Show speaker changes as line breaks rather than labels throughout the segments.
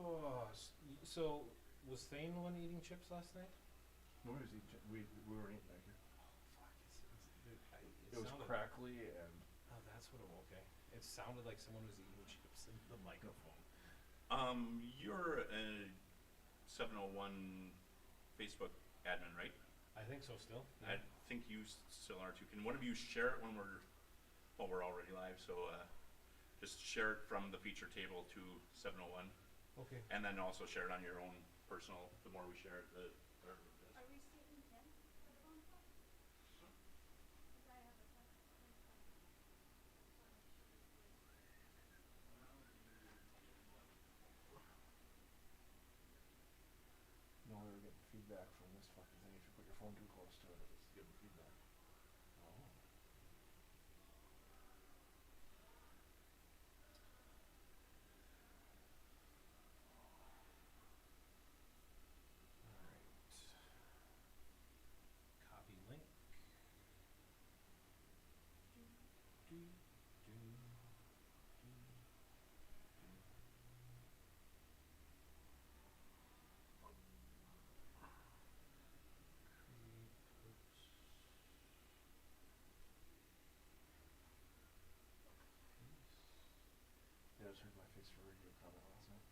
Oh, so was Thane the one eating chips last night?
Nobody was eating. We weren't eating back here.
Oh fuck!
It was
sounded.
crackly and.
Oh, that's what it was. Okay. It sounded like someone was eating chips in the microphone.
You're a 701 Facebook admin, right?
I think so. Still.
I think you still are too. Can one of you share it when we're already live? So just share it from the feature table to 701,
Okay.
and then also share it on your own personal. The more we share it, the better it is.
Are we stating 10 for the phone call? Because I have a phone call. So I should just do it.
No, we were getting feedback from this fucking thing. If you put your phone too close to it, it was giving feedback.
Oh. All right. Copy link. Do, do, do, do. Create post.
Yeah, I just heard my face for radio comment last night.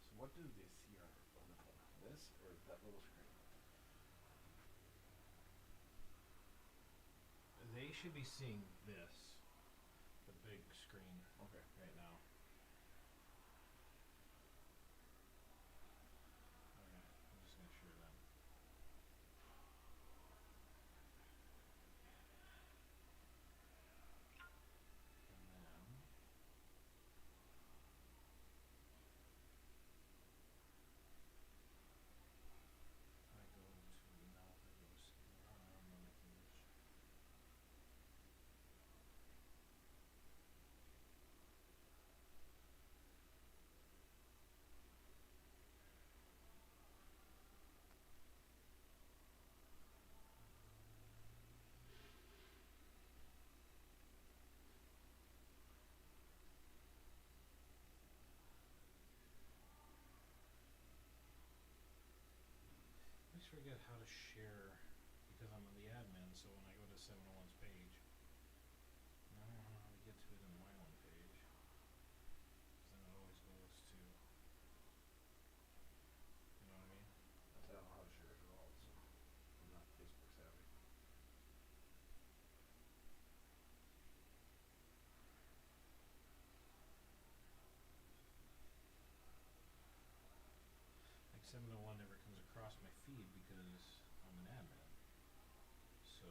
So what do they see on the phone? This or that little screen?
They should be seeing this, the big screen
Okay.
right now. Okay, I'm just gonna share them. And then if I go to now, if I go to CRM on the page. I always forget how to share because I'm the admin, so when I go to 701's page, I don't know how to get to it in my own page. Because then it always goes to, you know what I mean?
I don't know how to share it at all, so I'm not Facebook savvy.
Like 701 never comes across my feed because I'm an admin. So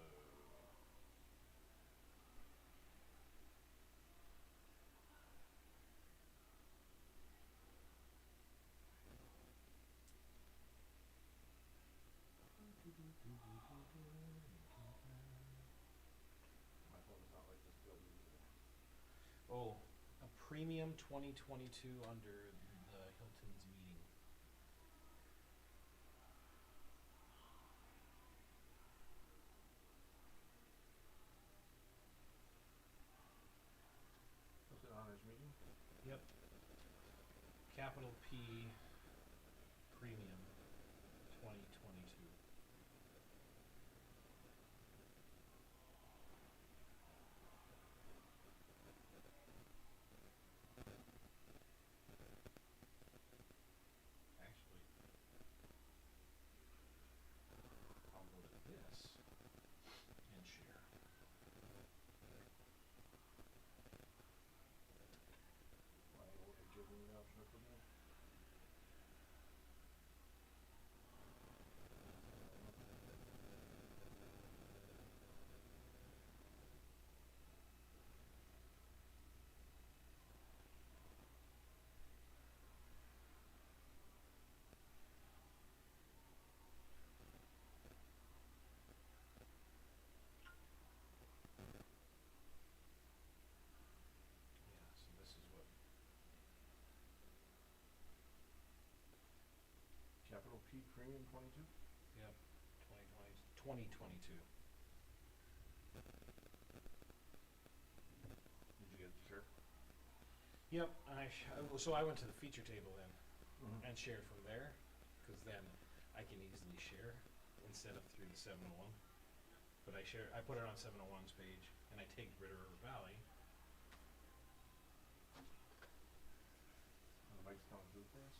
My phone is not like this building either.
oh, a premium 2022 under the Hilton's meeting.
Hilton Honors meeting?
Yep. Capital P Premium 2022. Actually, I'll go to this and share.
Why won't it give me the option to put it in? Peak Premium 22?
Yep, 2022.
Did you get the shirt?
Yep, so I went to the feature table then
Mm-hmm.
and shared from there, because then I can easily share instead of through the 701. But I put it on 701's page, and I tagged Ritter River Valley.
The mic's coming through for us?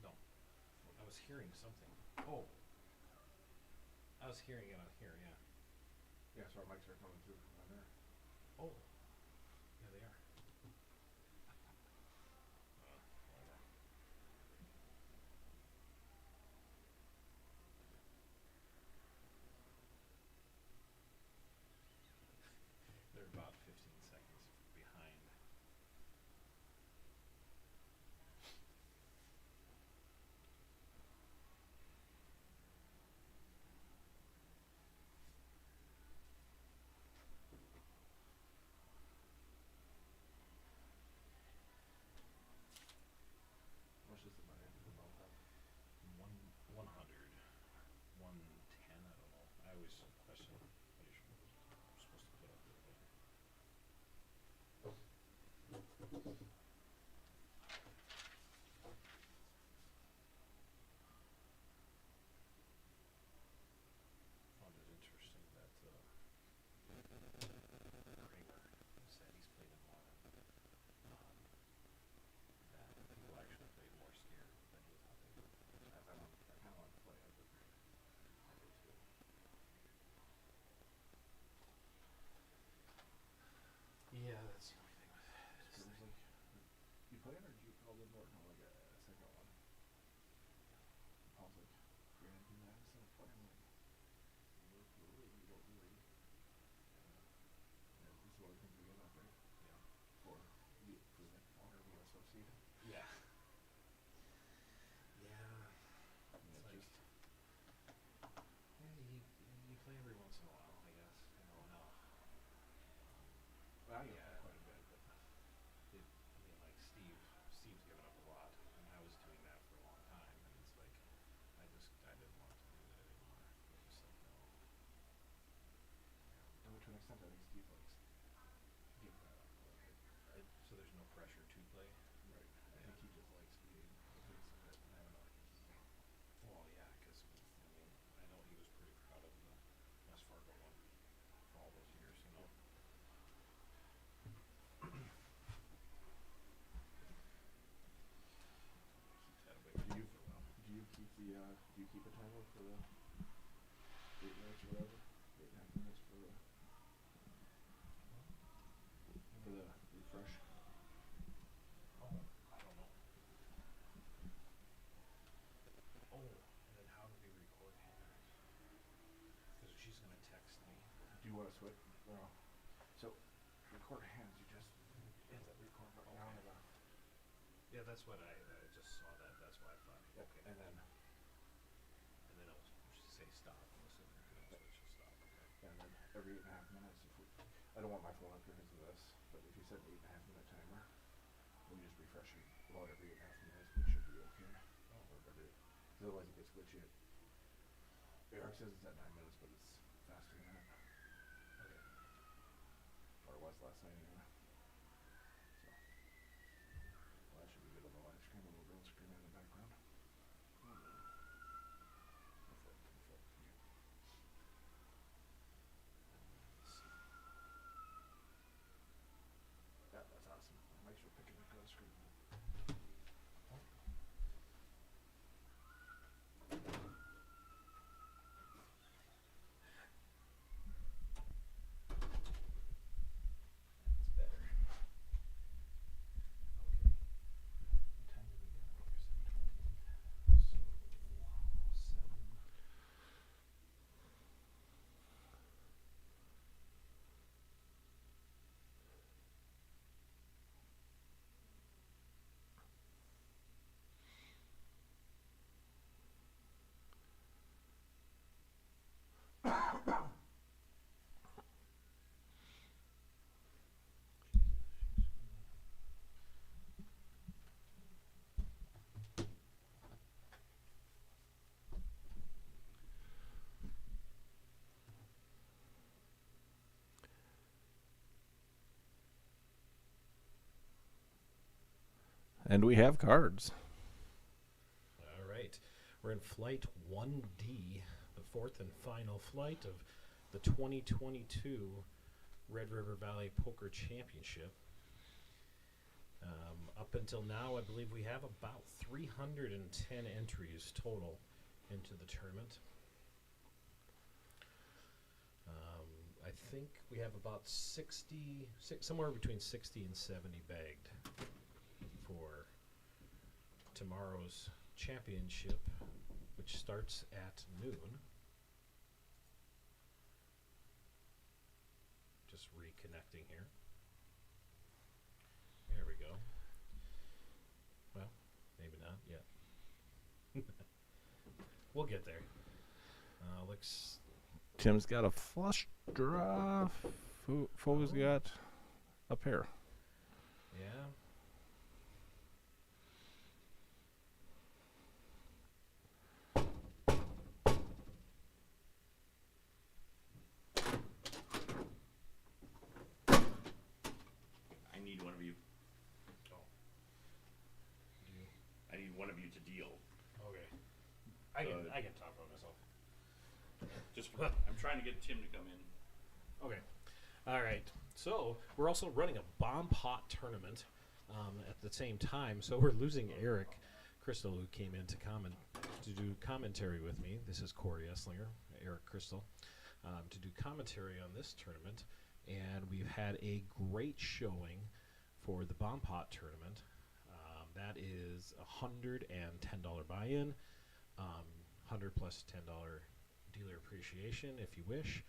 No, I was hearing something. Oh, I was hearing it on here, yeah.
Yeah, so our mics are coming through from down there.
Oh, yeah, they are. Whatever. They're about 15 seconds behind.
How much does the buy into the bump up?
100, 110, I don't know. I always question what you're supposed to put up there, but. Found it interesting that Kramer said he's played in more that people actually played more scared than he thought they would.
I kind of want to play it, but I do too.
Yeah, that's the only thing with this
It was
thing.
like, you play it or did you call the board? No, like a second one. Paul's like, you're gonna do that instead of playing like, you don't really. Yeah, this is one of the things we get up, right?
Yeah.
For like water VSOC.
Yeah. Yeah.
And
It's
it
like,
just,
yeah, you play every once in a while, I guess. You know, no.
well, I
Yeah.
play quite a bit, but
I mean, like Steve's given up a lot, and I was doing that for a long time, and it's like, I didn't want to do that anymore. I was just like, no.
to an extent, I think Steve likes giving that up a little bit.
So there's no pressure to play.
Right. I
Yeah.
think he just likes being the face of it and having other people go.
Well, yeah, because I mean, I know he was pretty proud of the West Fargo one for all those years, you know. Keep that away from
Do
me
you
for a while.
do you keep a timer for the 8 minutes or whatever? 8.5 minutes for the refresh?
Oh, I don't know. Oh, and then how do we record hands? Because she's gonna text me.
Do you want to switch? Well, so record hands, you just hit that record button down
Okay.
in the,
Yeah, that's what I just saw that. That's why I thought.
yep,
Okay.
and then
It'll say stop. I'm assuming it'll
Yep.
switch to stop. Okay.
every 8.5 minutes, I don't want my phone up here because of this, but if you set an 8.5 minute timer, we just refresh it about every 8.5 minutes, we should be okay.
Oh.
Because otherwise it gets glitchy. Eric says it's at 9 minutes, but it's faster than that.
Okay.
Or it was last night anyway. So, well, that should be good on the live stream, a little girl screaming in the background. Go for it. Yeah.
Let's see.
Yeah, that's awesome. Make sure picking up on the screen.
Oh. That's better.
And we have cards.
All right. We're in flight 1D, the fourth and final flight of the 2022 Red River Valley Poker Championship. Up until now, I believe we have about 310 entries total into the tournament. I think we have about somewhere between 60 and 70 bagged for tomorrow's championship, which starts at noon. Just reconnecting here. There we go. Well, maybe not yet. We'll get there. Looks.
Tim's got a flush draw. Foe's got a pair.
Yeah.
I need one of you.
Oh.
I need one of you to deal.
Okay. I can talk about myself.
Just for, I'm trying to get Tim to come in.
Okay. All right. So we're also running a bomb pot tournament at the same time. So we're losing Eric Crystal, who came in to do commentary with me. This is Corey Esslinger, Eric Crystal, to do commentary on this tournament. And we've had a great showing for the bomb pot tournament. That is $110 buy-in, 100 plus $10 dealer appreciation if you wish.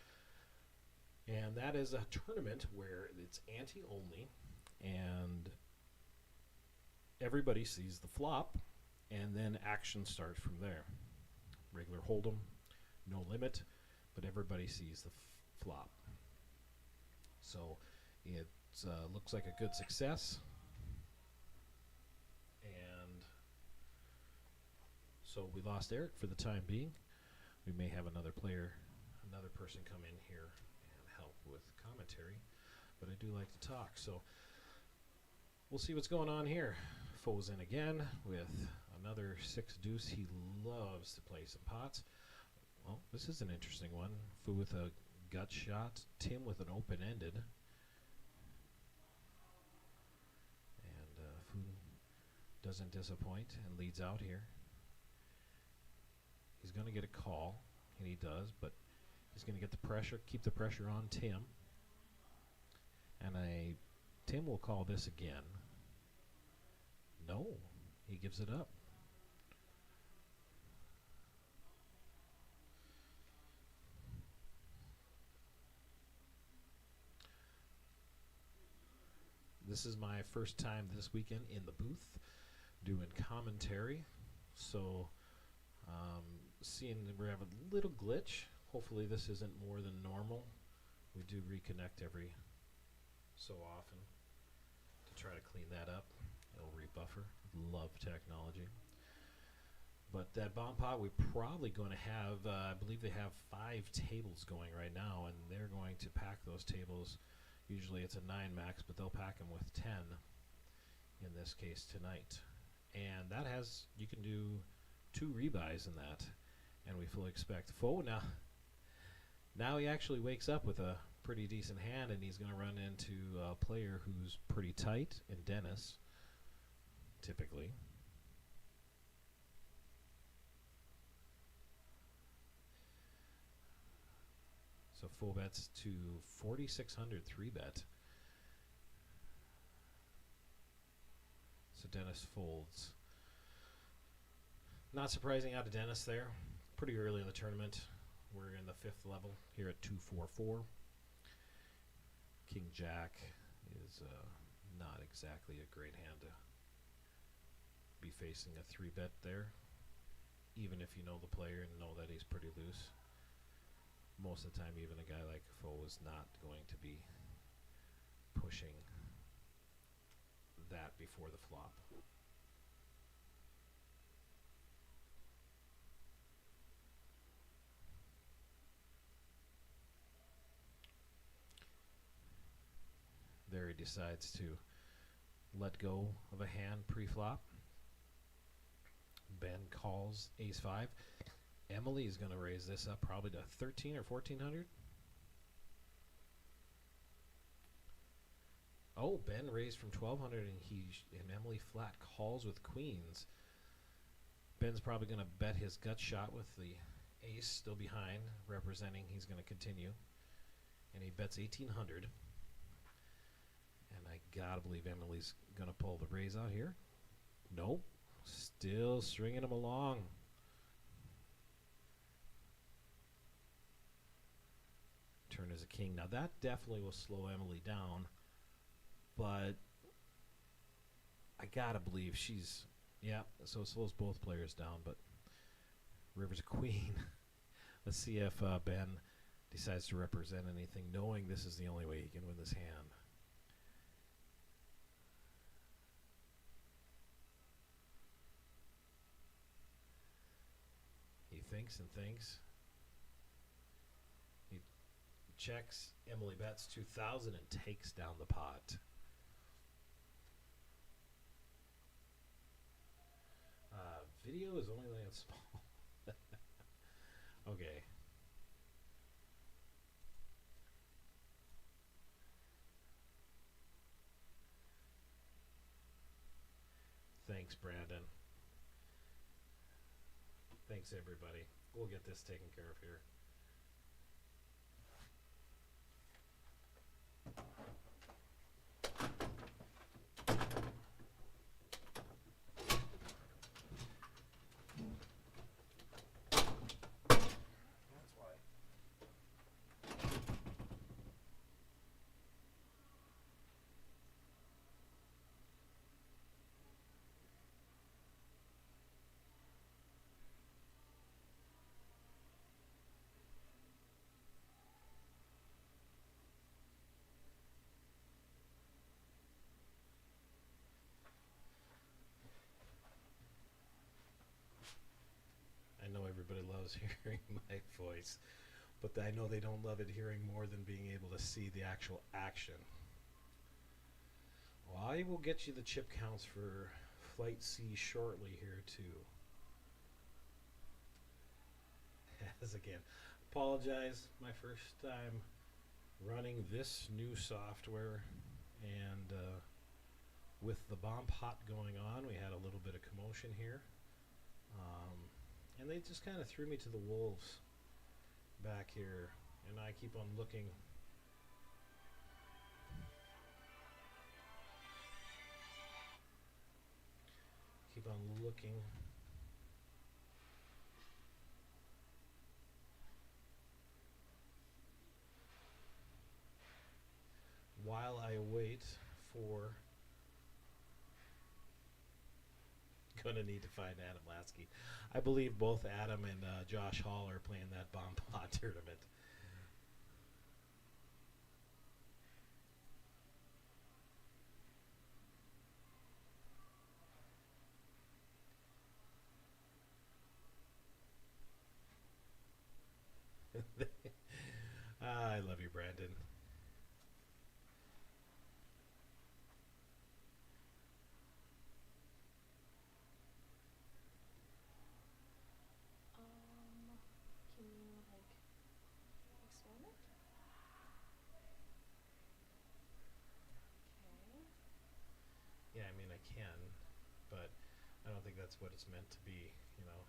And that is a tournament where it's ante only, and everybody sees the flop, and then action starts from there. Regular hold'em, no limit, but everybody sees the flop. So it looks like a good success. And so we lost Eric for the time being. We may have another person come in here and help with commentary, but I do like to talk. So we'll see what's going on here. Foe's in again with another 6 deuce. He loves to play some pots. Well, this is an interesting one. Foo with a gut shot. Tim with an open-ended. And Foo doesn't disappoint and leads out here. He's going to get a call, and he does, but he's going to get the pressure, keep the pressure on Tim. And Tim will call this again. No, he gives it up. This is my first time this weekend in the booth doing commentary. So seeing that we have a little glitch. Hopefully this isn't more than normal. We do reconnect every so often to try to clean that up. It'll rebuffer. Love technology. But that bomb pot, we're probably going to have, I believe they have 5 tables going right now, and they're going to pack those tables. Usually it's a 9 max, but they'll pack them with 10 in this case tonight. And that has, you can do 2 rebuys in that, and we fully expect Foe now he actually wakes up with a pretty decent hand, and he's going to run into a player who's pretty tight, in Dennis, typically. So full bets to 4,600 3-bet. So Dennis folds. Not surprising out of Dennis there. Pretty early in the tournament. We're in the 5th level here at 244. King Jack is not exactly a great hand to be facing a 3-bet there, even if you know the player and know that he's pretty loose. Most of the time, even a guy like Foe is not going to be pushing that before the flop. There he decides to let go of a hand pre-flop. Ben calls ace 5. Emily is going to raise this up probably to 13 or 1400. Oh, Ben raised from 1200 and Emily flat calls with queens. Ben's probably going to bet his gut shot with the ace still behind, representing he's going to continue. And he bets 1800. And I gotta believe Emily's going to pull the raise out here. Nope. Still stringing him along. Turn as a king. Now that definitely will slow Emily down. But I gotta believe she's, yeah, so it slows both players down, but river's a queen. Let's see if Ben decides to represent anything, knowing this is the only way he can win this hand. He thinks and thinks. He checks. Emily bets 2,000 and takes down the pot. Video is only that small. Okay. Thanks, Brandon. Thanks, everybody. We'll get this taken care of here.
That's why.
I know everybody loves hearing my voice, but I know they don't love it hearing more than being able to see the actual action. Well, I will get you the chip counts for Flight C shortly here too. As again, apologize, my first time running this new software, and with the bomb pot going on, we had a little bit of commotion here. And they just kind of threw me to the wolves back here, and I keep on looking. Keep on looking. While I wait for, gonna need to find Adam Lasky. I believe both Adam and Josh Hall are playing that bomb pot tournament. I love you, Brandon.
Can you like expand it? Okay.
Yeah, I mean I can, but I don't think that's what it's meant to be, you know.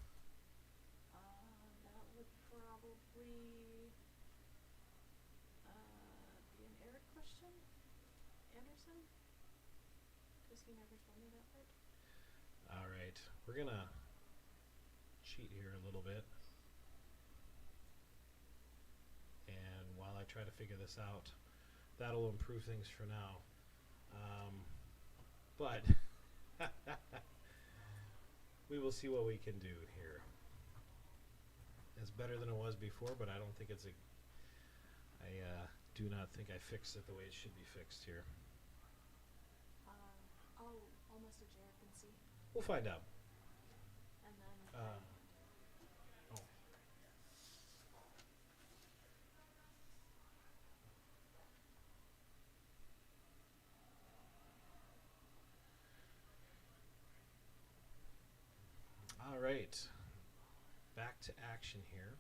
That would probably be an Eric question, Anderson, because he never told me that part.
All right, we're gonna cheat here a little bit, and while I try to figure this out, that'll improve things for now. But we will see what we can do here. It's better than it was before, but I don't think it's I do not think I fixed it the way it should be fixed here.
I'll message Eric and see,
We'll find out.
and then
Oh. All right. Back to action here.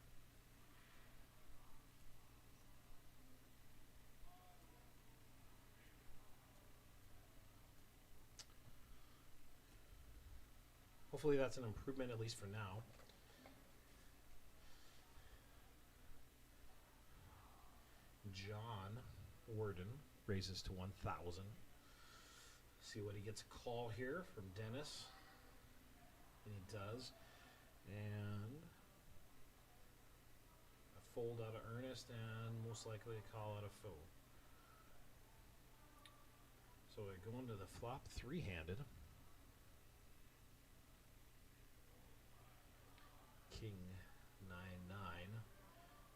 Hopefully that's an improvement, at least for now. John Worden raises to 1,000. See what he gets a call here from Dennis. And he does. And a fold out of Ernest, and most likely a call out of Foe. So we go into the flop three-handed. King 9-9.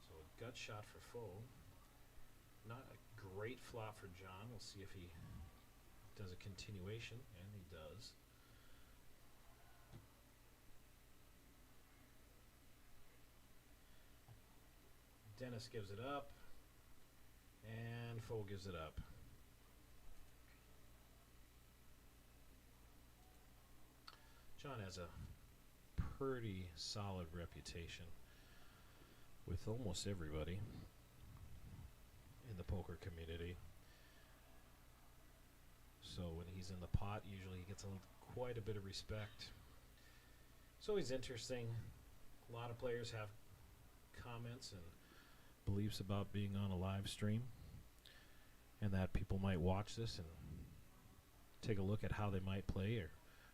So a gut shot for Foe. Not a great flop for John. We'll see if he does a continuation, and he does. Dennis gives it up, and Foe gives it up. John has a pretty solid reputation with almost everybody in the poker community. So when he's in the pot, usually he gets quite a bit of respect. It's always interesting. A lot of players have comments and beliefs about being on a live stream, and that people might watch this and take a look at how they might play or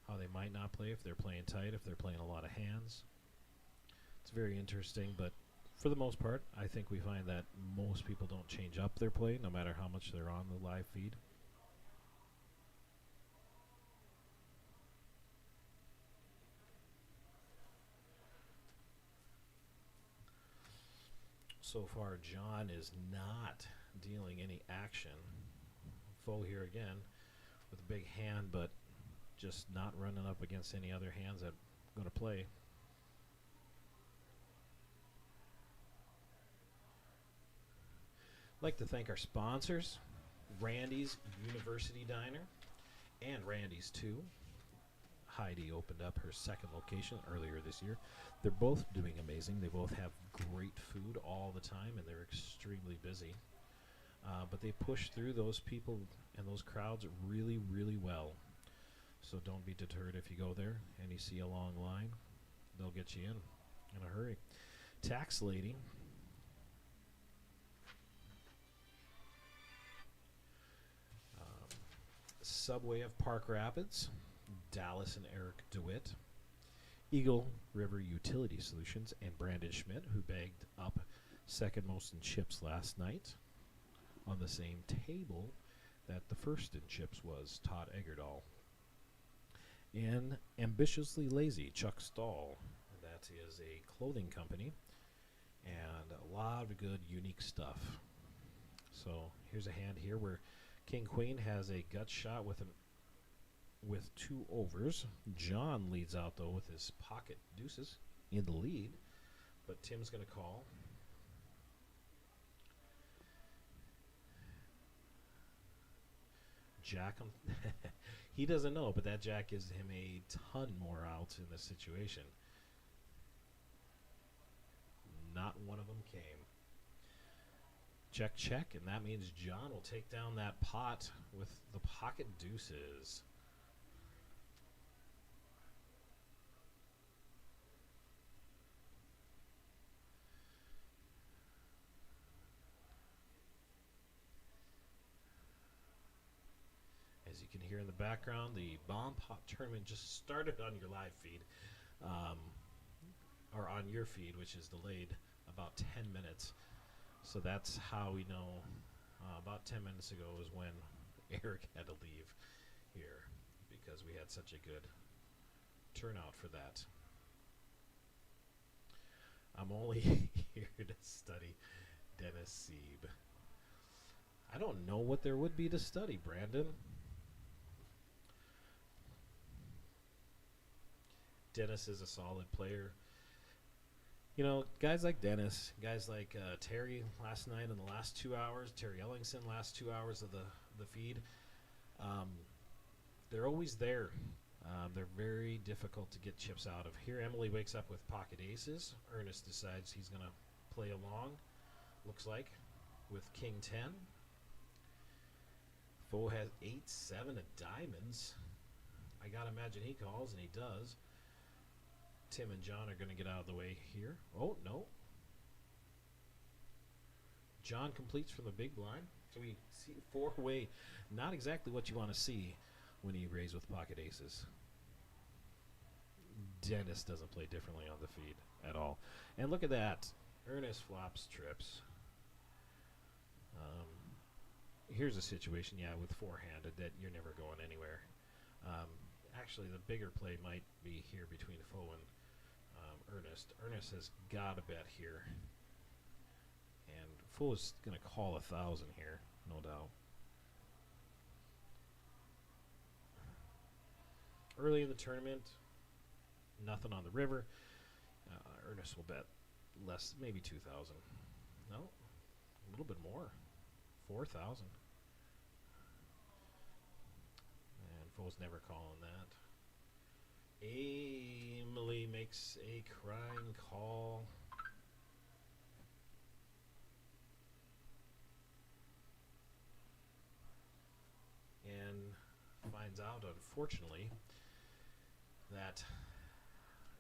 how they might not play, if they're playing tight, if they're playing a lot of hands. It's very interesting, but for the most part, I think we find that most people don't change up their play, no matter how much they're on the live feed. So far, John is not dealing any action. Foe here again with a big hand, but just not running up against any other hands that are going to play. I'd like to thank our sponsors, Randy's University Diner and Randy's too. Heidi opened up her second location earlier this year. They're both doing amazing. They both have great food all the time, and they're extremely busy. But they push through those people and those crowds really, really well. So don't be deterred if you go there and you see a long line. They'll get you in a hurry. Tax Lady. Subway of Park Rapids. Dallas and Eric DeWitt. Eagle River Utility Solutions and Brandon Schmidt, who bagged up second most in chips last night on the same table that the first in chips was, Todd Egerdahl. And Ambitiously Lazy, Chuck Stahl. That is a clothing company and a lot of good, unique stuff. So here's a hand here where King Queen has a gut shot with two overs. John leads out though with his pocket deuces in the lead, but Tim's going to call. Jack, he doesn't know, but that jack gives him a ton more outs in this situation. Not one of them came. Check, check, and that means John will take down that pot with the pocket deuces. As you can hear in the background, the Bomb Pot tournament just started on your live feed, or on your feed, which is delayed about 10 minutes. So that's how we know about 10 minutes ago is when Eric had to leave here, because we had such a good turnout for that. I'm only here to study Dennis Sieb. I don't know what there would be to study, Brandon. Dennis is a solid player. You know, guys like Dennis, guys like Terry last night in the last 2 hours, Terry Ellingson last 2 hours of the feed, they're always there They're very difficult to get chips out of. Here, Emily wakes up with pocket aces. Ernest decides he's going to play along, looks like, with king 10. Foe has 8-7 of diamonds. I got to imagine he calls, and he does. Tim and John are going to get out of the way here. Oh, no. John completes from the big blind. So we see four-way. Not exactly what you want to see when you raise with pocket aces. Dennis doesn't play differently on the feed at all. And look at that. Ernest flops trips. Here's a situation, yeah, with four-handed that you're never going anywhere. Actually, the bigger play might be here between Foe and Ernest. Ernest has got a bet here. And Foe is going to call 1,000 here, no doubt. Early in the tournament, nothing on the river. Ernest will bet less, maybe 2,000. No, a little bit more, 4,000. And Foe's never calling that. Emily makes a crying call. And finds out, unfortunately, that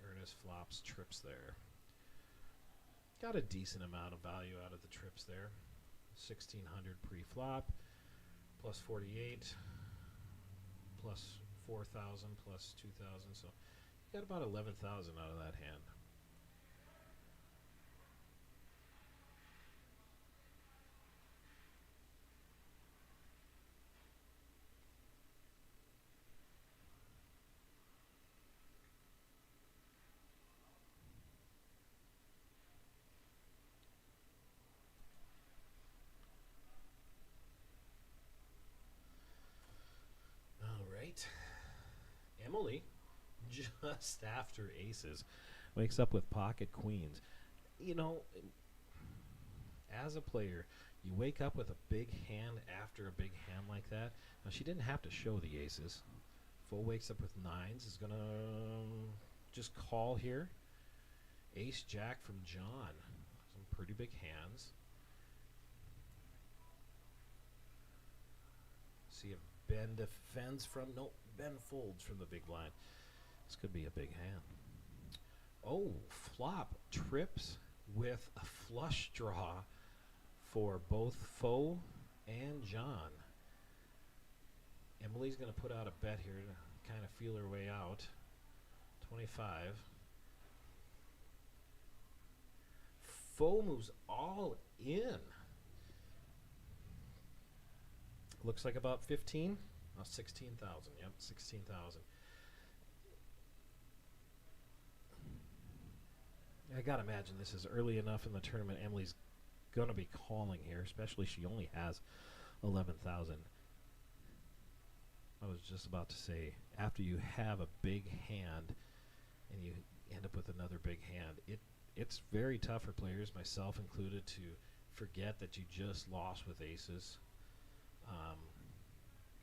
Ernest flops trips there. Got a decent amount of value out of the trips there. 1,600 pre-flop, plus 48, plus 4,000, plus 2,000. So you got about 11,000 out of that hand. Emily, just after aces, wakes up with pocket queens. You know, as a player, you wake up with a big hand after a big hand like that. Now, she didn't have to show the aces. Foe wakes up with nines, is going to just call here. Ace Jack from John. Some pretty big hands. See if Ben defends from, no, Ben folds from the big blind. This could be a big hand. Oh, flop trips with a flush draw for both Foe and John. Emily's going to put out a bet here to kind of feel her way out. 25. Foe moves all in. Looks like about 15. 16,000. Yep, 16,000. I gotta imagine this is early enough in the tournament. Emily's gonna be calling here, especially she only has 11,000. I was just about to say, after you have a big hand and you end up with another big hand, it's very tough for players, myself included, to forget that you just lost with aces.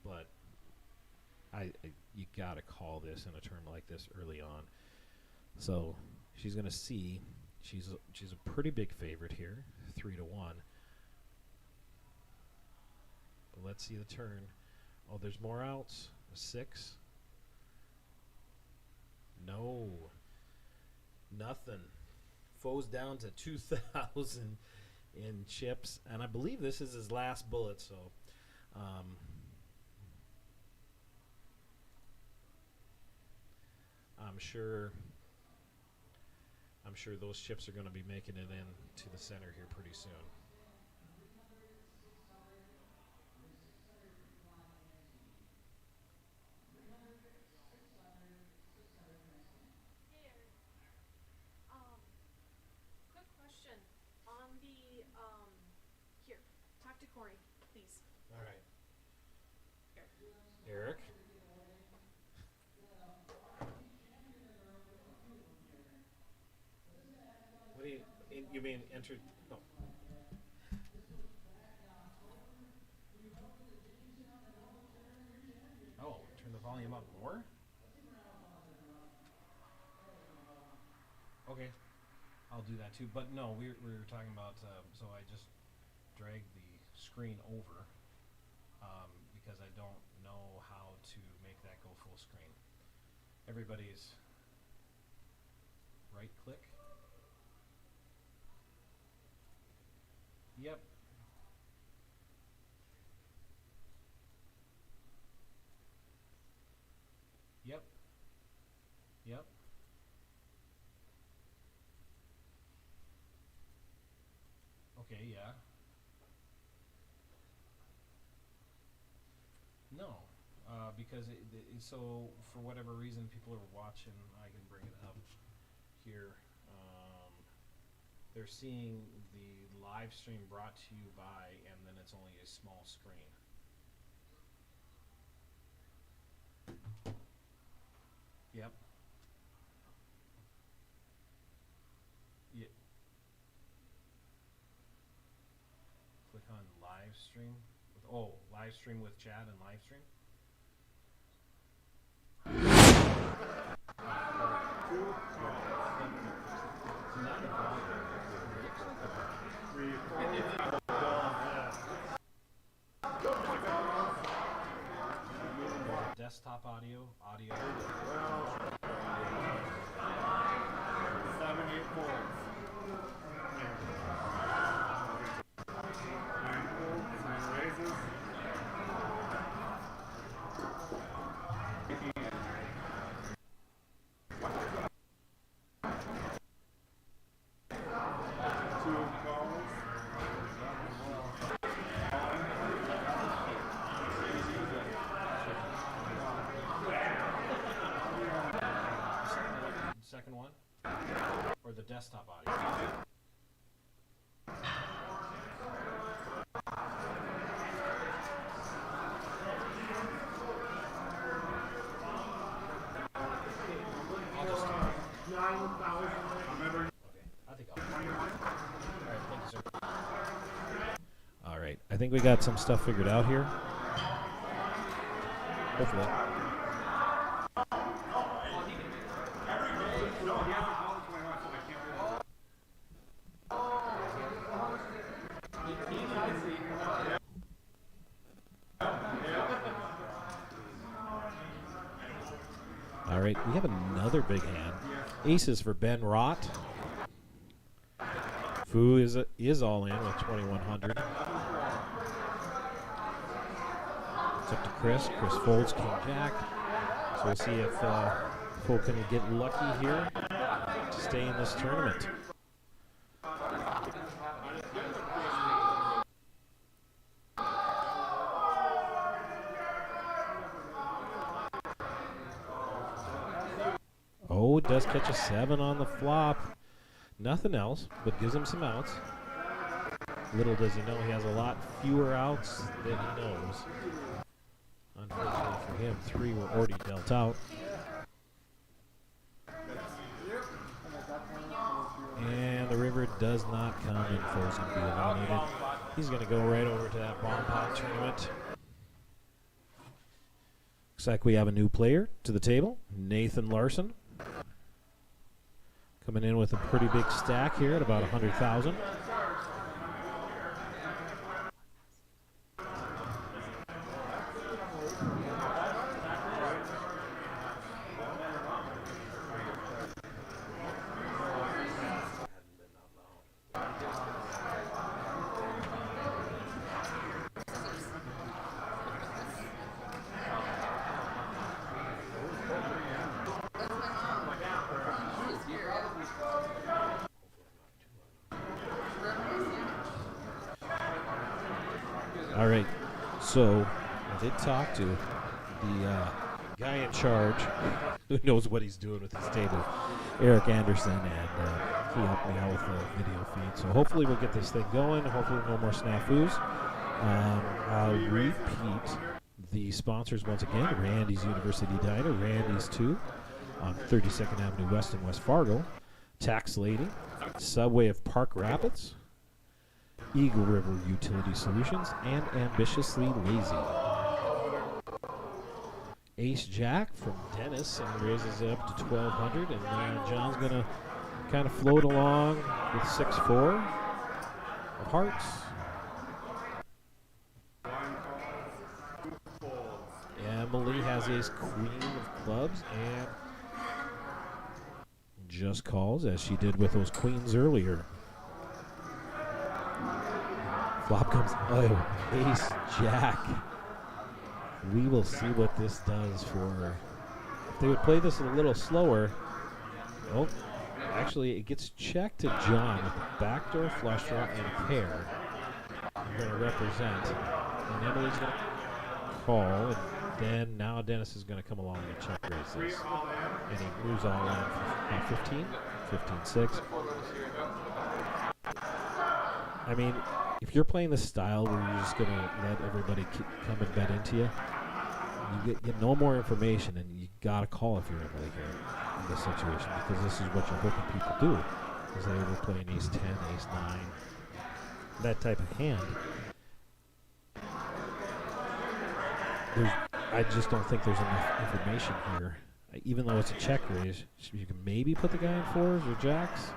But you gotta call this in a tournament like this early on. So she's gonna see she's a pretty big favorite here, 3-1. But let's see the turn. Oh, there's more outs. A 6. No, nothing. Foe's down to 2,000 in chips, and I believe this is his last bullet. So. I'm sure those chips are going to be making it in to the center here pretty soon.
Hey, Eric. Quick question on the here. Talk to Corey, please.
All right,
Here.
Eric. What do you mean entered? No. Oh, turn the volume up more?
Okay, I'll do that too. But no, we were talking about. So I just drag the screen over because I don't know how to make that go full screen. Everybody's right click. Yep. Yep. Yep. Okay, yeah. No, because so for whatever reason people are watching, I can bring it up here. They're seeing the live stream brought to you by, and then it's only a small screen. Yep. Yeah. Click on live stream. Live stream with chat and live stream. Desktop audio.
784. Raises.
Second one, or the desktop audio. I'll just okay, I think I'll. Alright, thank you, sir.
Alright, I think we got some stuff figured out here. Hopefully. All right, we have another big hand. Aces for Ben Rott. Fu is all in with 2,100. It's up to Chris. Chris folds King Jack. So we'll see if Fu can get lucky here to stay in this tournament. Oh, it does catch a 7 on the flop. Nothing else, but gives him some outs. Little does he know he has a lot fewer outs than he knows. Unfortunately for him, 3 were already dealt out. And the river does not come in. Foe's going to be eliminated. He's going to go right over to that bomb pot tournament. Looks like we have a new player to the table, Nathan Larson. Coming in with a pretty big stack here at about 100,000. All right, so I did talk to the guy in charge who knows what he's doing with his table, Eric Anderson, and he helped me out with the video feed. So hopefully we'll get this thing going. Hopefully no more snafus. I'll repeat the sponsors once again. Randy's University Diner, Randy's 2 on 32nd Avenue West in West Fargo. Tax Lady, Subway of Park Rapids, Eagle River Utility Solutions, and Ambitiously Lazy. Ace Jack from Dennis, and he raises it up to 1,200, and John's going to kind of float along with 6-4 of hearts. Emily has ace queen of clubs and just calls as she did with those queens earlier. Flop comes, oh, ace jack. We will see what this does for, if they would play this a little slower. Oh, actually it gets checked to John with the backdoor flush draw and pair. I'm going to represent, and Emily's going to call, and then now Dennis is going to come along and check raise this. And he moves all in for 15, 15-6. I mean, if you're playing the style where you're just going to let everybody come and bet into you, you get no more information, and you got to call if you're Emily here in this situation, because this is what you're hoping people do, because they were playing ace 10, ace 9, that type of hand. I just don't think there's enough information here. Even though it's a check raise, you can maybe put the guy in 4s or jacks.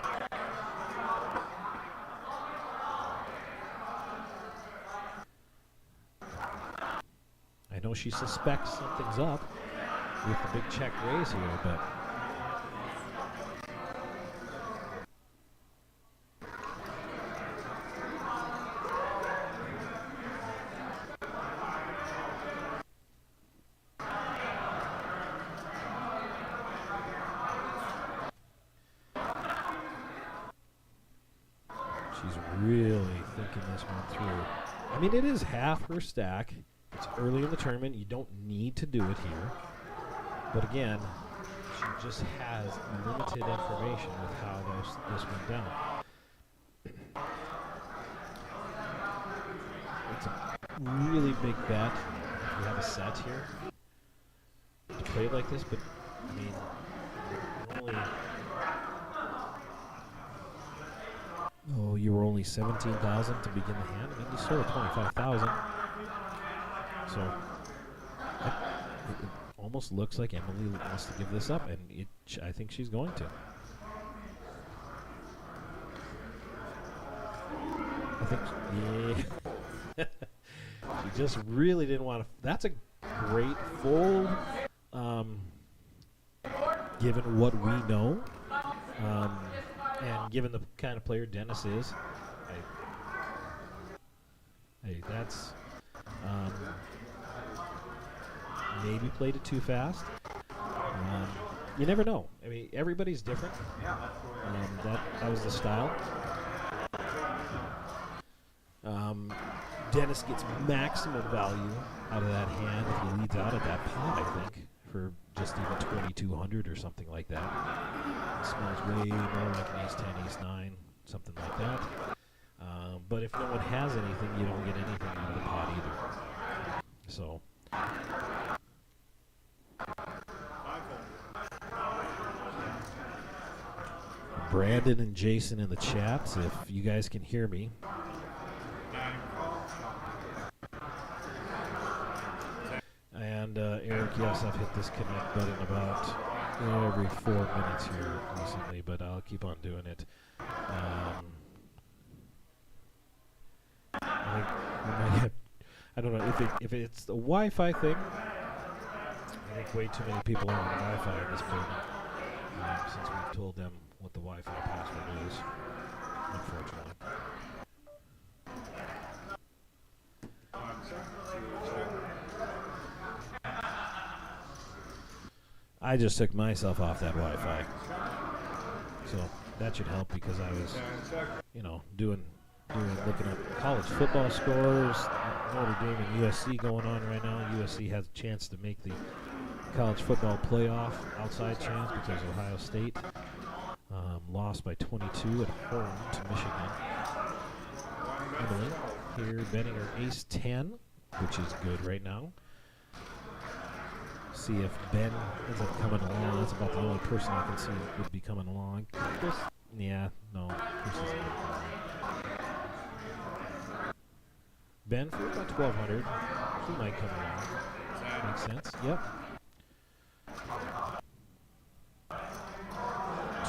I know she suspects something's up with the big check raise here, but she's really thinking this one through. I mean, it is half her stack. It's early in the tournament. You don't need to do it here. But again, she just has limited information with how this went down. It's a really big bet if you have a set here to play it like this, but I mean, you were only 17,000 to begin the hand. I mean, you started 25,000. So it almost looks like Emily wants to give this up, and I think she's going to. I think, yeah. She just really didn't want to. That's a great fold, given what we know, and given the kind of player Dennis is. Hey, that's. Maybe played it too fast. You never know. I mean, everybody's different. That was the style. Dennis gets maximum value out of that hand if he leads out at that pot, I think, for just even 2,200 or something like that. It smells way more like an ace 10, ace 9, something like that. But if no one has anything, you don't get anything out of the pot either. So. Brandon and Jason in the chats, if you guys can hear me. And Eric, yes, I've hit this connect button about every 4 minutes here recently, but I'll keep on doing it. I don't know if it's the Wi-Fi thing. I think way too many people are on Wi-Fi in this building, since we've told them what the Wi-Fi password is, unfortunately. I just took myself off that Wi-Fi, so that should help, because I was, looking at college football scores, Notre Dame and USC going on right now. USC has a chance to make the college football playoff, outside chance, because Ohio State lost by 22 at home to Michigan. Emily here betting her ace 10, which is good right now. See if Ben ends up coming along. That's about the only person I can see would be coming along. Chris, yeah, no, Chris isn't going to come along. Ben for about 1,200. He might come along. Makes sense. Yep.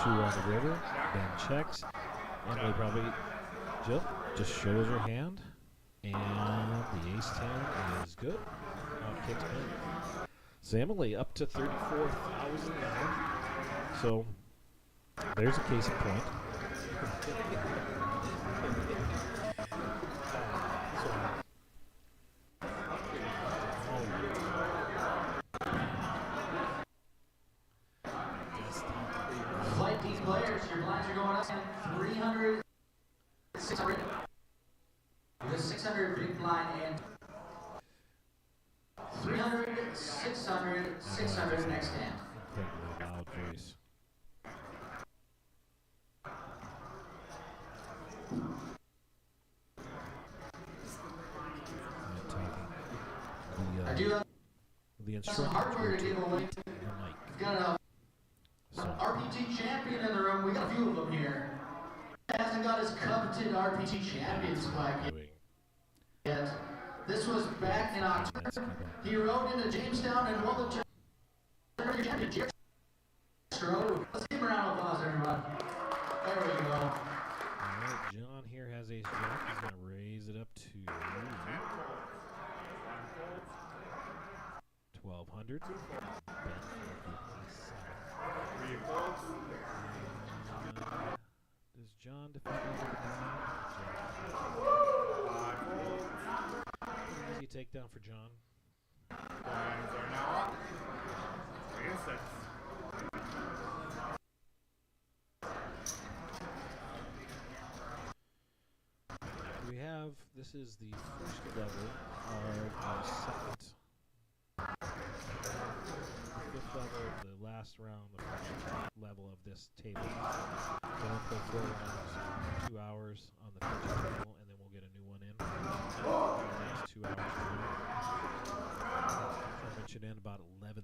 2 on the river. Ben checks. Emily probably just shows her hand. And the ace-10 is good. Kicked in. So Emily up to 34,000 now. So there's a case in point.
Flight team players, your blinds are going up 300, 600. The 600 big blind and 300, 600, 600 next hand.
Incredibly loud voice.
I do have
The
some
instructors
hardware
were
to give away.
the mic.
We've got
So
an RPG champion in the room. We got a few of them here. Hasn't got his coveted RPG champion spike
doing.
yet. This was back in October.
Let's keep on.
He rode into Jamestown and won the tournament championship. Let's give him a round of applause, everyone. There we go.
Alright, John here has ace jack. He's going to raise it up to 1,200. Does John defend easy takedown for John. We have, this is the first level of our second, fifth level of the last round, the first level of this table. Going for 4 rounds, 2 hours on the pitch table, and then we'll get a new one in. The next 2 hours. Tournament should end about 11:30.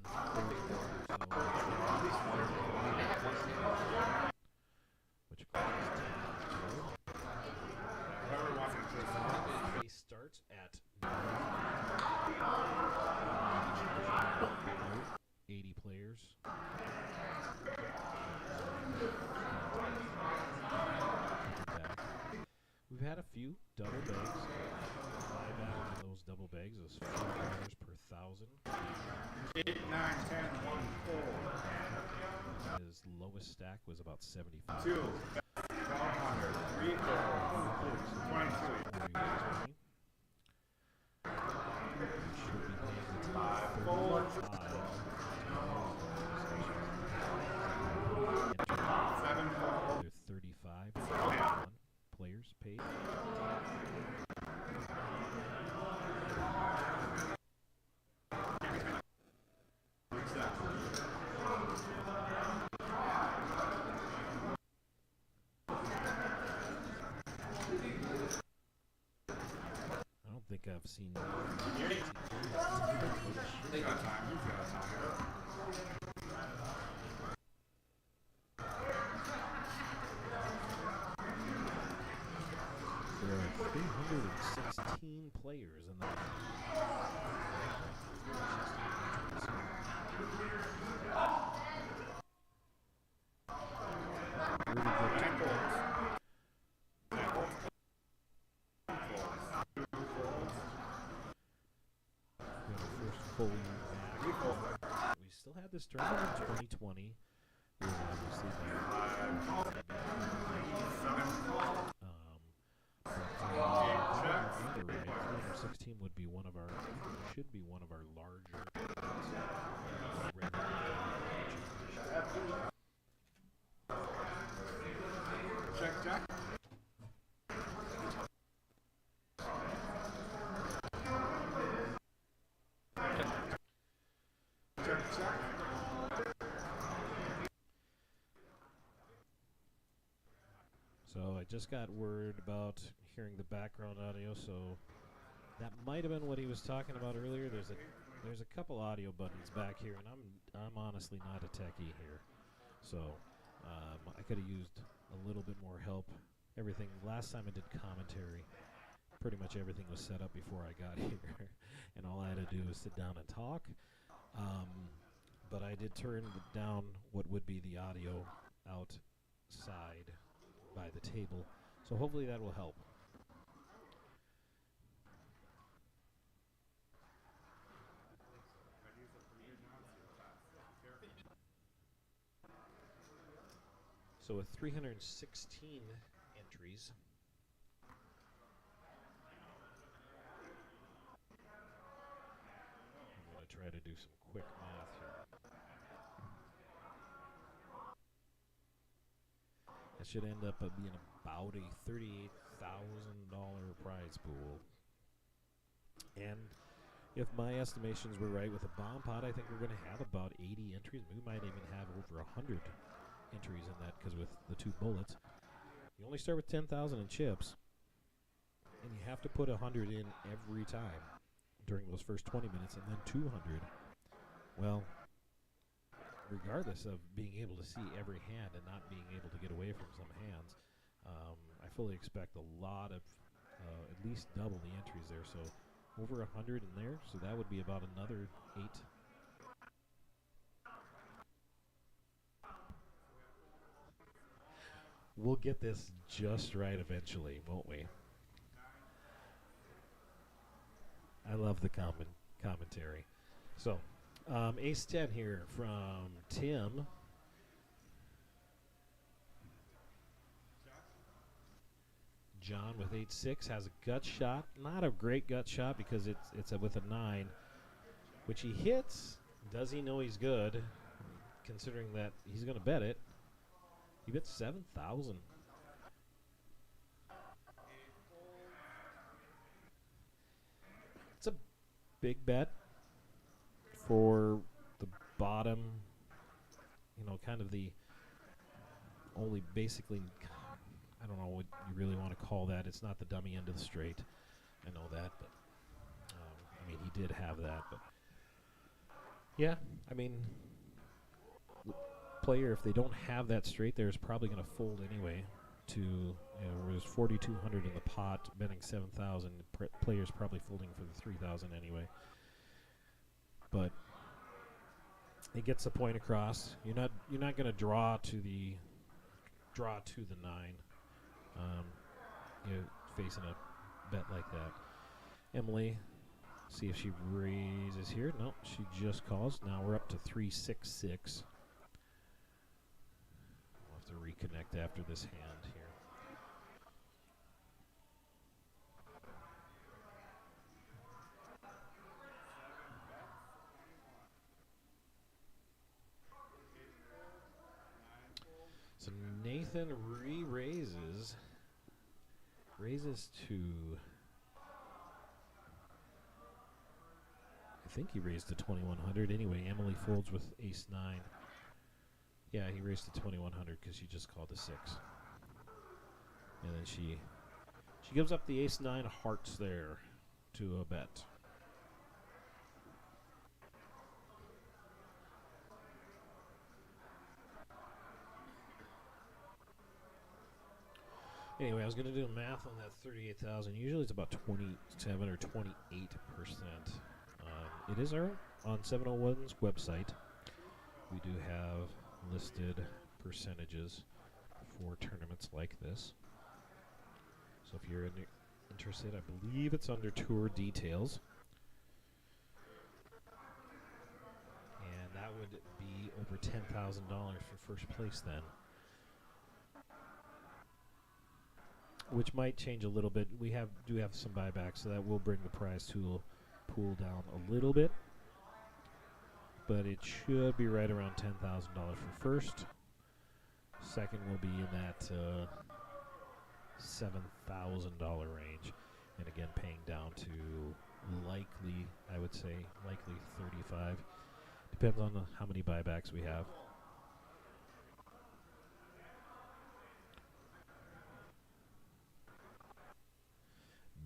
Which of course is 10. Race starts at 80 players. We've had a few double bags. Buyback on those double bags is $4 per 1,000.
8, 9, 10, 1, 4.
His lowest stack was about 75.
2, 1,200, 3, 4, 22. 5, 4, 7, 4.
35 players paid. I don't think I've seen.
They got time. He's got time.
There are 316 players in the. Really good full year back. We still had this tournament in 2020. It was obviously but 316 would be one of our, should be one of our larger
Check, check.
So I just got word about hearing the background audio, so that might have been what he was talking about earlier. There's a couple audio buttons back here, and I'm honestly not a techie here, so I could have used a little bit more help. Everything last time I did commentary, pretty much everything was set up before I got here, and all I had to do was sit down and talk. But I did turn down what would be the audio out side by the table. So hopefully that will help. So with 316 entries, I'm going to try to do some quick math here. That should end up being about a $38,000 prize pool. And if my estimations were right with a bomb pot, I think we're going to have about 80 entries. We might even have over 100 entries in that, because with the 2 bullets, you only start with 10,000 in chips, and you have to put 100 in every time during those first 20 minutes, and then 200. Well, regardless of being able to see every hand and not being able to get away from some hands, I fully expect a lot of, at least double the entries there. So over 100 in there, so that would be about another 8. We'll get this just right eventually, won't we? I love the commentary. So, ace 10 here from Tim. John with 8-6 has a gut shot. Not a great gut shot because it's with a 9, which he hits. Does he know he's good? Considering that he's going to bet it. He bets 7,000. It's a big bet for the bottom, kind of the only basically, I don't know what you really want to call that. It's not the dummy end of the straight. I know that, but he did have that. But yeah, player, if they don't have that straight there, is probably going to fold anyway. There's 4,200 in the pot, betting 7,000. Players probably folding for the 3,000 anyway. But it gets the point across. You're not going to draw to the 9. You're facing a bet like that. Emily, see if she raises here. No, she just calls. Now we're up to 366. We'll have to reconnect after this hand here. So Nathan raises to, I think he raised to 2,100 anyway. Emily folds with ace 9. Yeah, he raised to 2,100 because she just called a 6. And then she gives up the ace 9 hearts there to a bet. Anyway, I was going to do the math on that 38,000. Usually it's about 27 or 28%. It is on 701's website. We do have listed percentages for tournaments like this. So if you're interested, I believe it's under tour details. And that would be over $10,000 for first place then. Which might change a little bit. We do have some buybacks, so that will bring the prize pool down a little bit. But it should be right around $10,000 for first. Second will be in that $7,000 range. And again, paying down to likely 35. Depends on how many buybacks we have.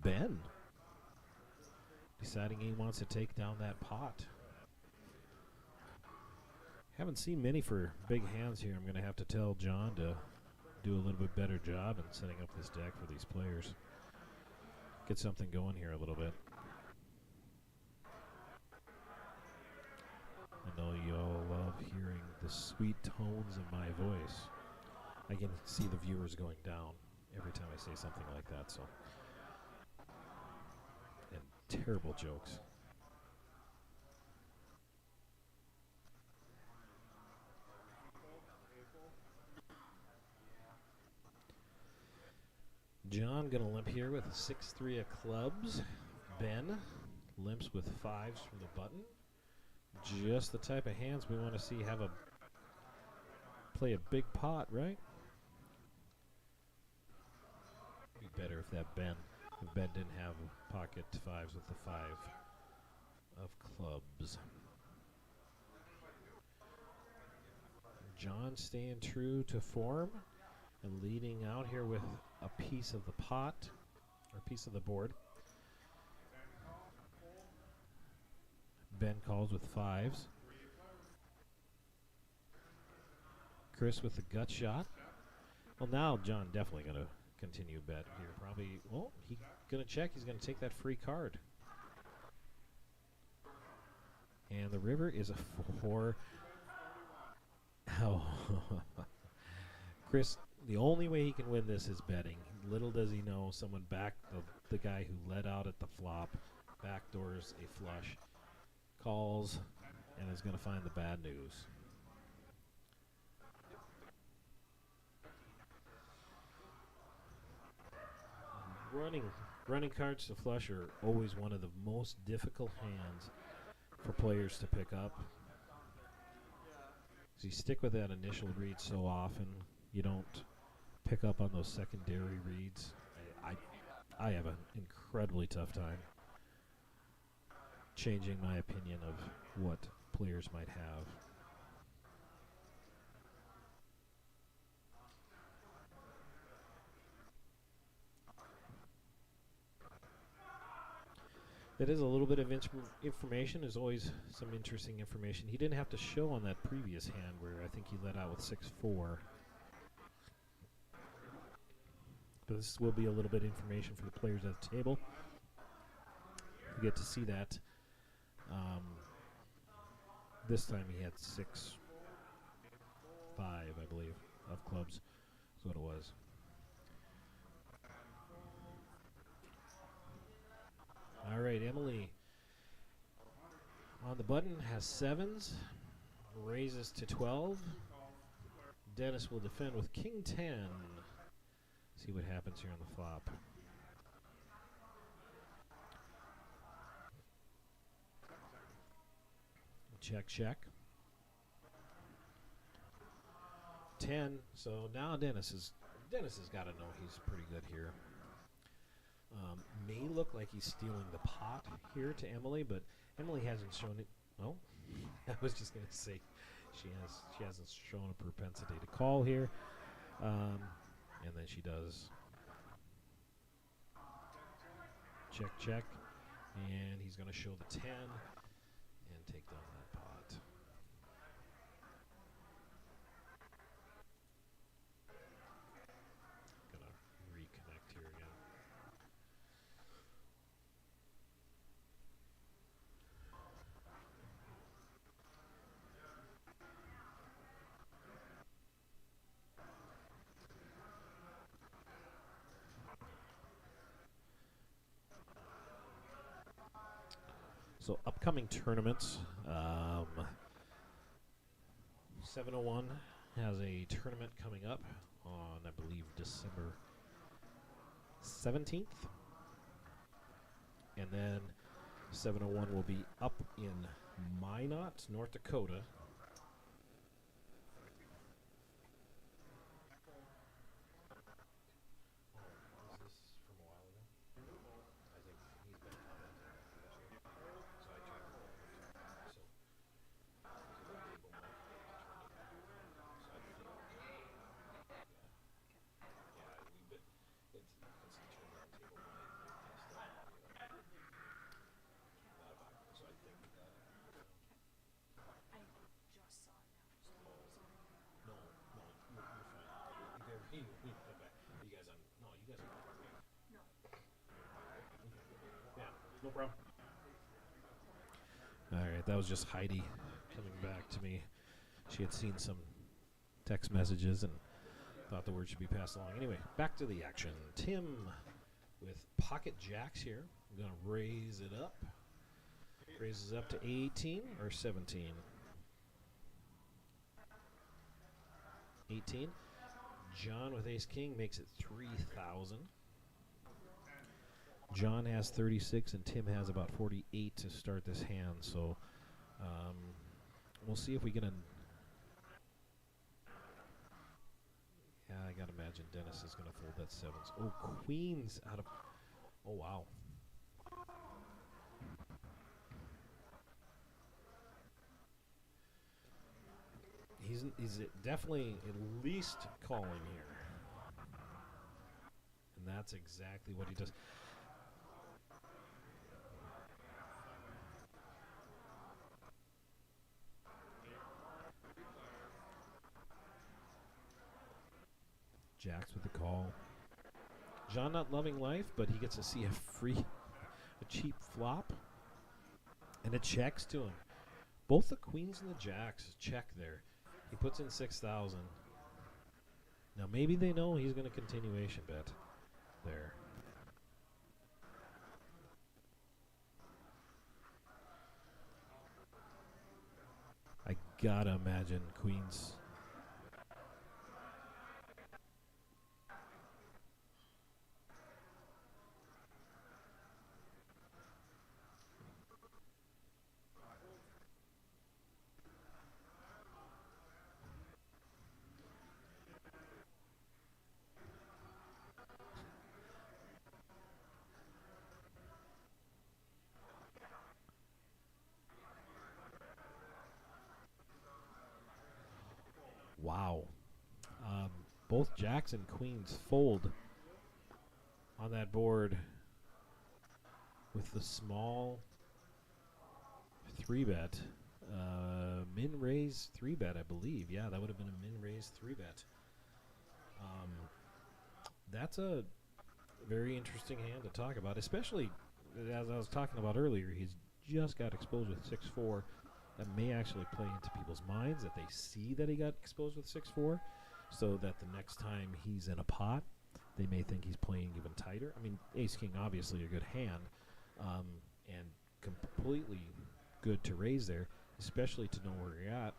Ben deciding he wants to take down that pot. Haven't seen many for big hands here. I'm going to have to tell John to do a little bit better job in setting up this deck for these players. Get something going here a little bit. I know you all love hearing the sweet tones of my voice. I can see the viewers going down every time I say something like that. So, and terrible jokes. John gonna limp here with a 6-3 of clubs. Ben limps with 5s from the button. Just the type of hands we want to see have a play a big pot, right? Be better if Ben didn't have pocket 5s with the 5 of clubs. John staying true to form and leading out here with a piece of the pot, or piece of the board. Ben calls with 5s. Chris with the gut shot. Well, now John definitely going to continue bet here. Probably, well, he's going to check. He's going to take that free card. And the river is a 4. Oh. Chris, the only way he can win this is betting. Little does he know someone backed the guy who led out at the flop, backdoors a flush, calls, and is going to find the bad news. Running cards to flush are always one of the most difficult hands for players to pick up. So you stick with that initial read so often, you don't pick up on those secondary reads. I have an incredibly tough time changing my opinion of what players might have. That is a little bit of information. There's always some interesting information. He didn't have to show on that previous hand where I think he let out with 6-4. But this will be a little bit of information for the players at the table. You get to see that. This time he had 6-5, I believe, of clubs. That's what it was. All right, Emily on the button has 7s, raises to 12. Dennis will defend with King 10. See what happens here on the flop. Check, check. 10. So now Dennis has got to know he's pretty good here. May look like he's stealing the pot here to Emily, but Emily hasn't shown it. Oh, I was just going to say she hasn't shown a propensity to call here, and then she does. Check, check, and he's going to show the 10 and take down that pot. Gonna reconnect here again. So upcoming tournaments, 701 has a tournament coming up on, I believe, December 17th. And then 701 will be up in Minot, North Dakota. No problem. All right, that was just Heidi coming back to me. She had seen some text messages and thought the word should be passed along. Anyway, back to the action. Tim with pocket jacks here. I'm going to raise it up. Raises up to 18 or 17. 18. John with ace king makes it 3,000. John has 36 and Tim has about 48 to start this hand. So we'll see if we get a... Yeah, I got to imagine Dennis is going to fold that sevens. Oh, queens out of... Oh, wow. He's definitely at least calling here. And that's exactly what he does. Jacks with the call. John not loving life, but he gets to see a cheap flop. And it checks to him. Both the queens and the jacks check there. He puts in 6,000. Now maybe they know he's going to continuation bet there. I gotta imagine queens. Wow. Both jacks and queens fold on that board with the small 3-bet. Min-raise 3-bet, I believe. Yeah, that would have been a min-raise 3-bet. That's a very interesting hand to talk about, especially as I was talking about earlier. He's just got exposed with 6-4. That may actually play into people's minds, that they see that he got exposed with 6-4, so that the next time he's in a pot, they may think he's playing even tighter. I mean, ace-king, obviously a good hand, and completely good to raise there, especially to know where you're at.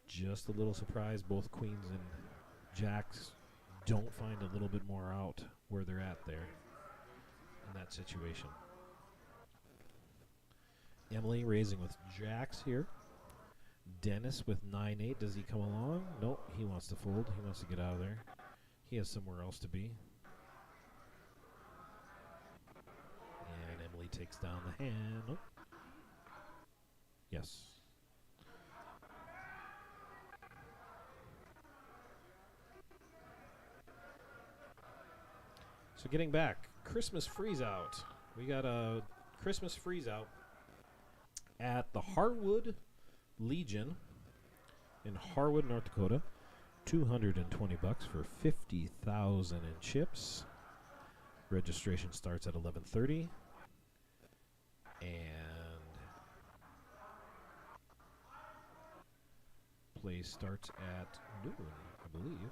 Just a little surprised both queens and jacks don't find a little bit more out where they're at there in that situation. Emily raising with jacks here. Dennis with 9-8. Does he come along? Nope. He wants to fold. He wants to get out of there. He has somewhere else to be. And Emily takes down the hand. Nope. Yes. So getting back, Christmas freeze out. We got a Christmas freeze out at the Harwood Legion in Harwood, North Dakota. $220 for 50,000 in chips. Registration starts at 11:30, and play starts at noon, I believe.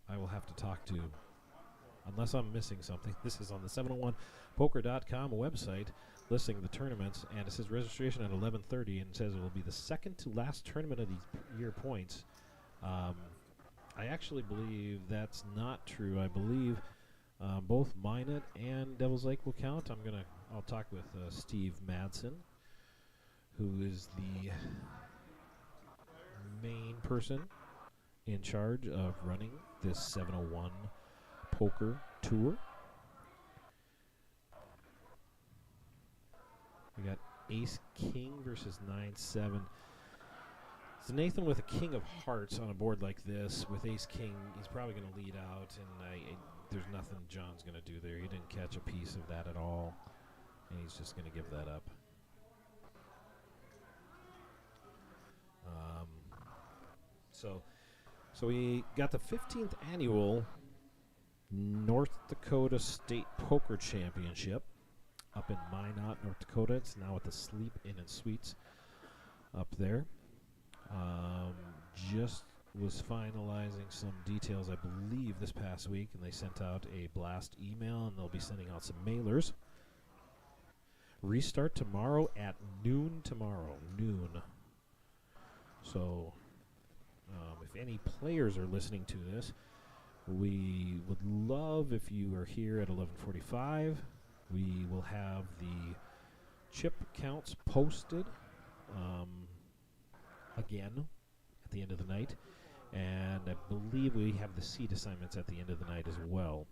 I will have to talk to, unless I'm missing something. This is on the 701poker.com website listing the tournaments, and it says registration at 11:30, and it says it will be the second to last tournament of the year points. I actually believe that's not true. I believe both Minot and Devil's Lake will count. I'll talk with Steve Madsen, who is the main person in charge of running this 701 poker tour. We got Ace King versus 9-7. So Nathan with a King of Hearts on a board like this with Ace King, he's probably going to lead out, and there's nothing John's going to do there. He didn't catch a piece of that at all, and he's just going to give that up. So we got the 15th annual North Dakota State Poker Championship up in Minot, North Dakota. It's now at the Sleep Inn and Suites up there. Just was finalizing some details, I believe, this past week, and they sent out a blast email, and they'll be sending out some mailers. Restart tomorrow at noon tomorrow. Noon. So, if any players are listening to this, we would love if you are here at 11:45. We will have the chip counts posted again at the end of the night. And I believe we have the seat assignments at the end of the night as well.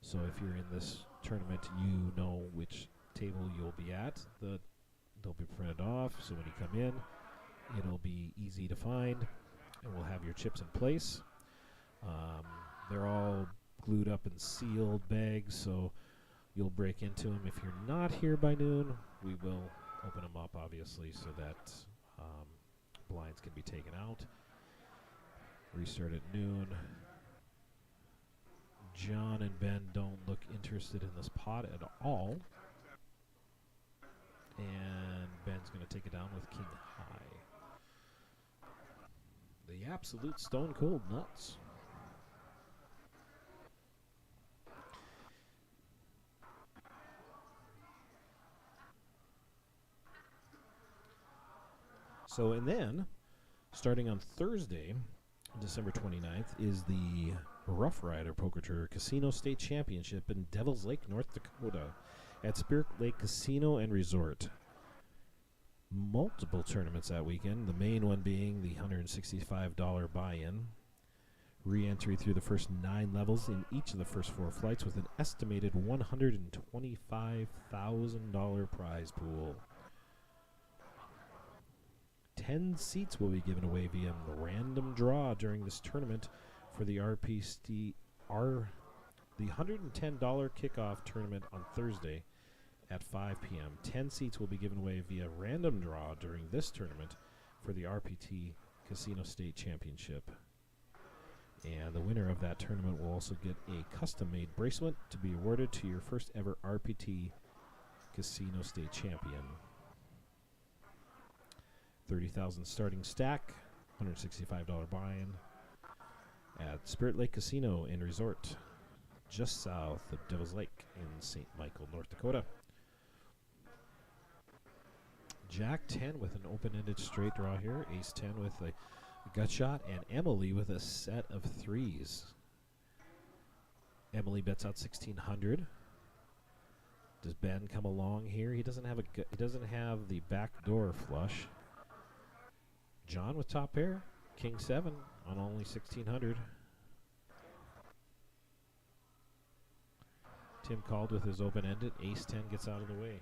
So if you're in this tournament, you know which table you'll be at. They'll be printed off, so when you come in, it'll be easy to find, and we'll have your chips in place. They're all glued up in sealed bags, so you'll break into them. If you're not here by noon, we will open them up, obviously, so that blinds can be taken out. Restart at noon. John and Ben don't look interested in this pot at all. And Ben's going to take it down with king high. The absolute stone cold nuts. So, and then, starting on Thursday, December 29th, is the Rough Rider Poker Tour Casino State Championship in Devils Lake, North Dakota, at Spirit Lake Casino and Resort. Multiple tournaments that weekend, the main one being the $165 buy-in. Re-entry through the first 9 levels in each of the first 4 flights with an estimated $125,000 prize pool. 10 seats will be given away via random draw during this tournament for the the $110 kickoff tournament on Thursday at 5 p.m. 10 seats will be given away via random draw during this tournament for the RPT Casino State Championship. And the winner of that tournament will also get a custom-made bracelet to be awarded to your first ever RPT Casino State Champion. 30,000 starting stack, $165 buy-in at Spirit Lake Casino and Resort, just south of Devil's Lake in St. Michael, North Dakota. Jack 10 with an open-ended straight draw here, Ace 10 with a gut shot, and Emily with a set of threes. Emily bets out 1,600. Does Ben come along here? He doesn't have he doesn't have the backdoor flush. John with top pair, king 7 on only 1,600. Tim called with his open-ended. Ace 10 gets out of the way.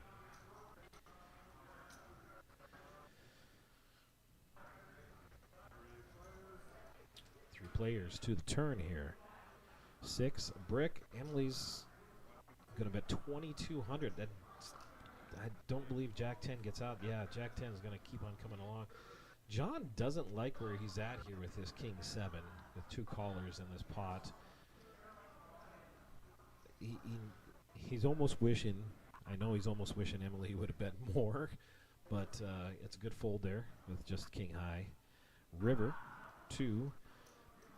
Three players to the turn here. 6 brick. Emily's going to bet 2,200. I don't believe Jack 10 gets out. Yeah, Jack 10 is going to keep on coming along. John doesn't like where he's at here with his king 7 with 2 callers in this pot. He's almost wishing, I know he's almost wishing Emily would have bet more, but it's a good fold there with just king high. River 2.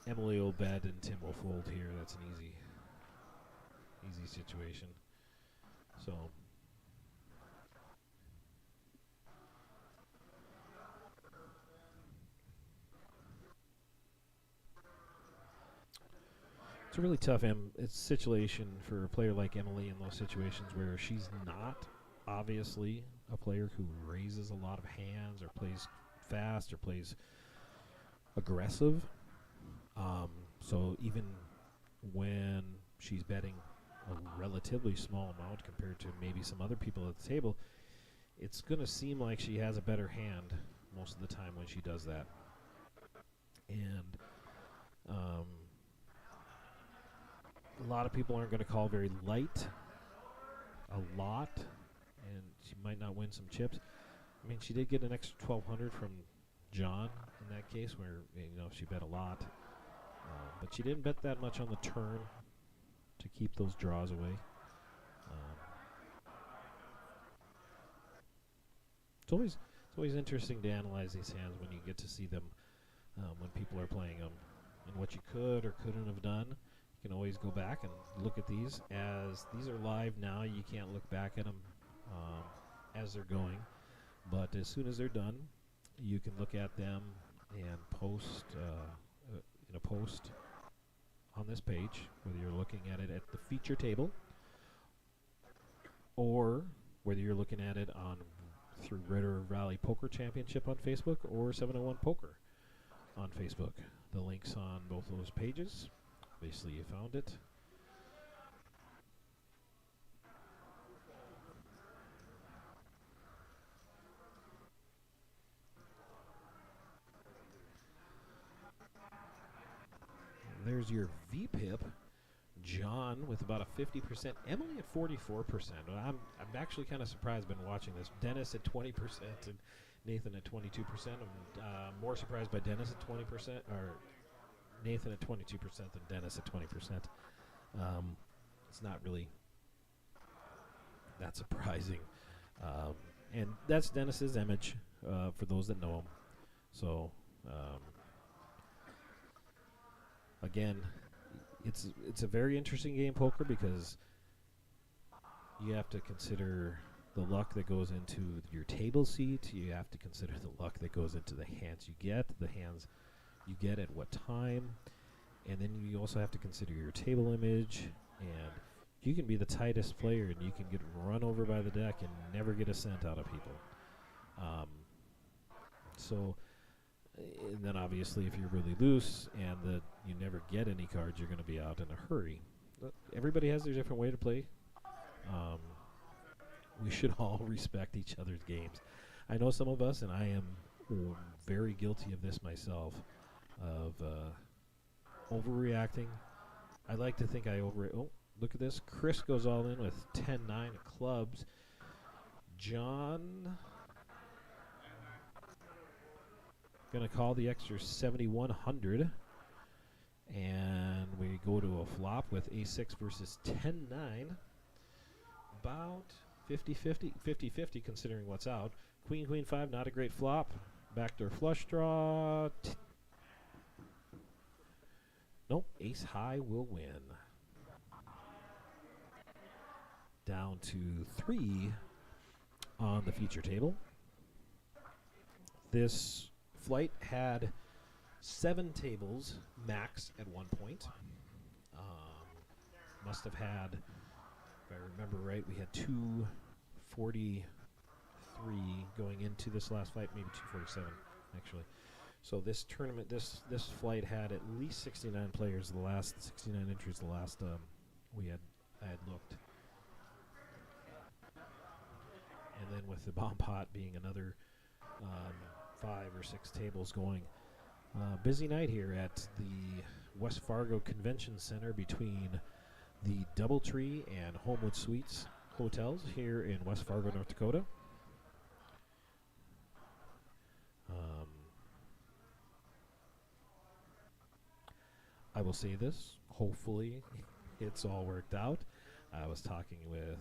Emily will bet and Tim will fold here. That's an easy situation. So it's a really tough situation for a player like Emily in those situations where she's not obviously a player who raises a lot of hands or plays fast or plays aggressive. So even when she's betting a relatively small amount compared to maybe some other people at the table, it's going to seem like she has a better hand most of the time when she does that. And a lot of people aren't going to call very light a lot, and she might not win some chips. I mean, she did get an extra 1,200 from John in that case, where she bet a lot, but she didn't bet that much on the turn to keep those draws away. it's always interesting to analyze these hands when you get to see them when people are playing them, and what you could or couldn't have done. You can always go back and look at these. As these are live now, you can't look back at them as they're going, but as soon as they're done, you can look at them and post in a post on this page, whether you're looking at it at the feature table or whether you're looking at it on through Red River Valley Poker Championship on Facebook or 701 Poker on Facebook. The links on both those pages. Basically, you found it. There's your VPIP. John with about a 50%, Emily at 44%. I'm actually kind of surprised been watching this. Dennis at 20% and Nathan at 22%. I'm more surprised by Dennis at 20%, or Nathan at 22% than Dennis at 20%. It's not really that surprising. And that's Dennis's image for those that know him. So, again, it's a very interesting game, poker, because you have to consider the luck that goes into your table seat. You have to consider the luck that goes into the hands you get, the hands you get at what time, and then you also have to consider your table image. And you can be the tightest player and you can get run over by the deck and never get a cent out of people. And then obviously if you're really loose and that you never get any cards, you're going to be out in a hurry. But everybody has their different way to play. We should all respect each other's games. I know some of us, and I am very guilty of this myself, of overreacting. I like to think I oh, look at this. Chris goes all in with 10-9 of clubs. John going to call the extra 7,100, and we go to a flop with a6 versus 10-9. About 50-50 considering what's out. Queen, queen, 5, not a great flop. Backdoor flush draw. Nope, ace high will win. Down to 3 on the feature table. This flight had 7 tables max at one point. Must have had, if I remember right, we had 243 going into this last flight, maybe 247 actually. So this tournament, this flight had at least 69 players. The last 69 entries, the last I had looked. And then with the bomb pot being another 5 or 6 tables going. Busy night here at the West Fargo Convention Center between the Doubletree and Homewood Suites hotels here in West Fargo, North Dakota. I will say this, hopefully it's all worked out. I was talking with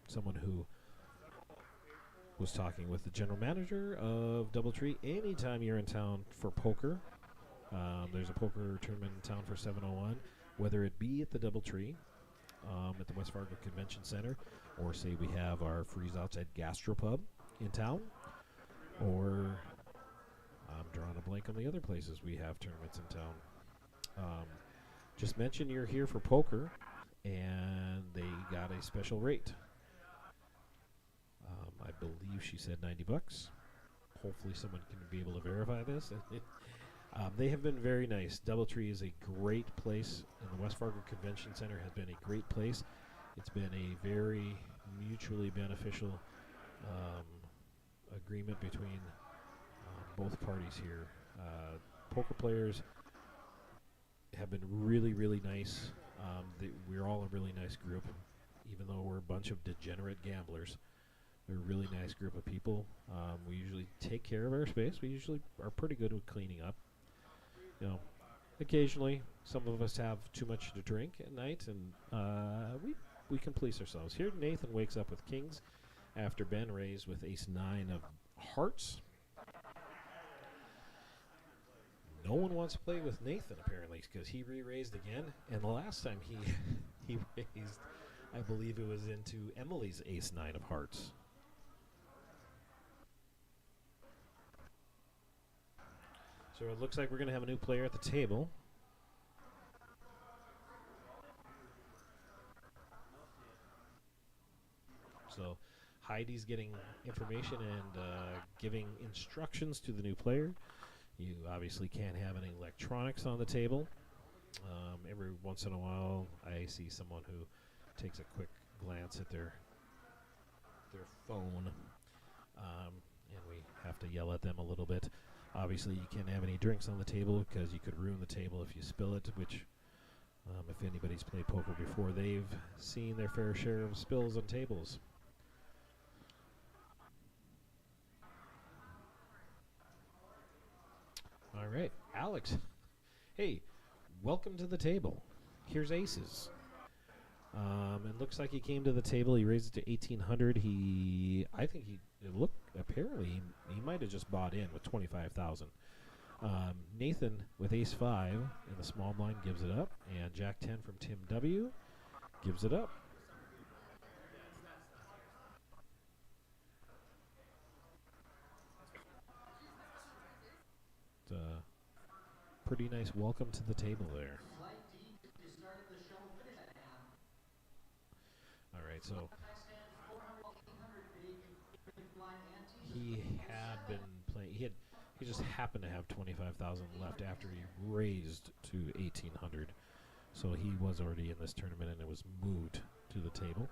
someone who was talking with the general manager of Doubletree. Anytime you're in town for poker, there's a poker tournament in town for 701, whether it be at the Doubletree, at the West Fargo Convention Center, or say we have our freeze-outs at Gastropub in town, or I'm drawing a blank on the other places we have tournaments in town. Just mention you're here for poker, and they got a special rate. I believe she said $90. Hopefully someone can be able to verify this. They have been very nice. Doubletree is a great place, and the West Fargo Convention Center has been a great place. It's been a very mutually beneficial agreement between both parties here. Poker players have been really, really nice. We're all a really nice group, even though we're a bunch of degenerate gamblers. They're a really nice group of people. We usually take care of our space. We usually are pretty good with cleaning up. You know, occasionally some of us have too much to drink at night, and we can police ourselves. Here Nathan wakes up with kings after Ben raised with ace-9 of hearts. No one wants to play with Nathan, apparently, because he re-raised again. And the last time he raised, I believe it was into Emily's ace-9 of hearts. So it looks like we're going to have a new player at the table. So Heidi's getting information and giving instructions to the new player. You obviously can't have any electronics on the table. Every once in a while, I see someone who takes a quick glance at their phone, and we have to yell at them a little bit. Obviously, you can't have any drinks on the table because you could ruin the table if you spill it, which, if anybody's played poker before, they've seen their fair share of spills on tables. All right, Alex. Hey, welcome to the table. Here's aces. It looks like he came to the table. He raised it to 1,800. Apparently, he might have just bought in with 25,000. Nathan with ace-5 in the small blind gives it up, and Jack-10 from Tim W. gives it up. Pretty nice welcome to the table there. All right, so he had been playing. He just happened to have 25,000 left after he raised to 1,800. So he was already in this tournament, and it was moved to the table.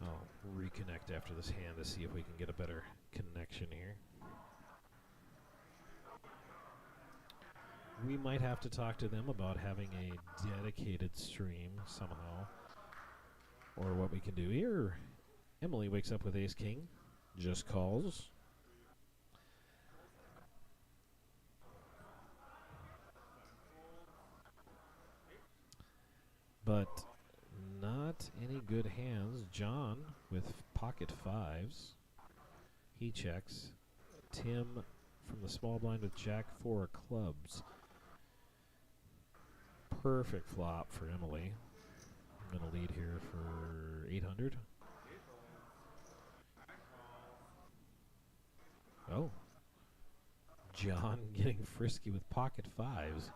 I'll reconnect after this hand to see if we can get a better connection here. We might have to talk to them about having a dedicated stream somehow, or what we can do here. Emily wakes up with ace-king, just calls. But not any good hands. John with pocket fives. He checks. Tim from the small blind with Jack-4 of clubs. Perfect flop for Emily. I'm going to lead here for 800. Oh. John getting frisky with pocket fives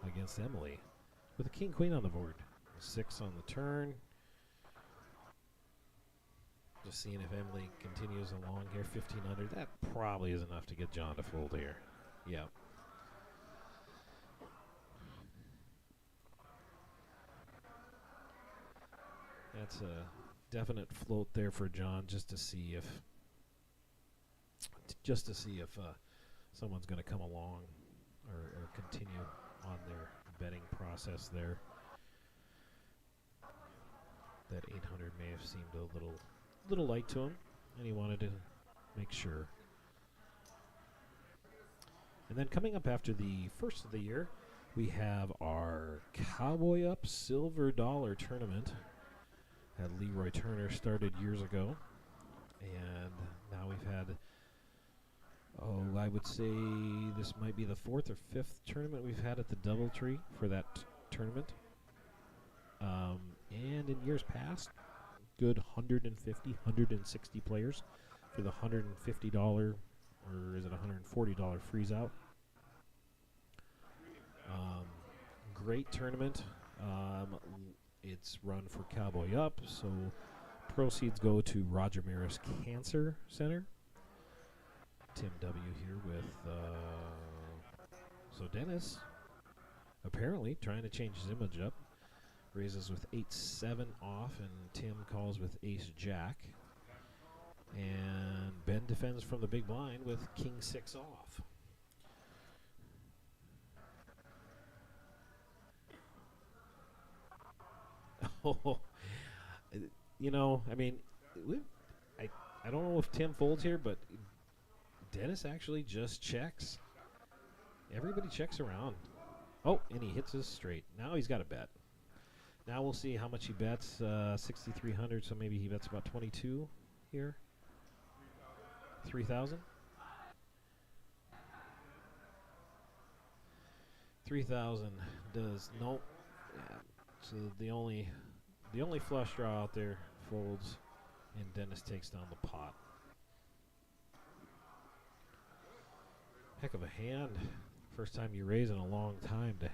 against Emily. With a king-queen on the board. 6 on the turn. Just seeing if Emily continues along here. 1,500. That probably is enough to get John to fold here. Yeah. That's a definite float there for John, just to see if someone's going to come along or continue on their betting process there. That 800 may have seemed a little light to him, and he wanted to make sure. And then coming up after the first of the year, we have our Cowboy Up Silver Dollar Tournament that Leroy Turner started years ago. And now we've had, I would say this might be the 4th or 5th tournament we've had at the Doubletree for that tournament. And in years past, good 150, 160 players for the $150, or is it $140 freeze out. Great tournament. It's run for Cowboy Up, so proceeds go to Roger Maris Cancer Center. Tim W. here with, so Dennis, apparently trying to change his image up. Raises with 8-7 off, and Tim calls with ace-jack. And Ben defends from the big blind with king-6 off. Oh, you know, I mean, I don't know if Tim folds here, but Dennis actually just checks. Everybody checks around. Oh, and he hits his straight. Now he's got a bet. Now we'll see how much he bets. 6,300, so maybe he bets about 22 here. 3,000. 3,000 does nope. Yeah. So the only flush draw out there folds, and Dennis takes down the pot. Heck of a hand. First time you raise in a long time to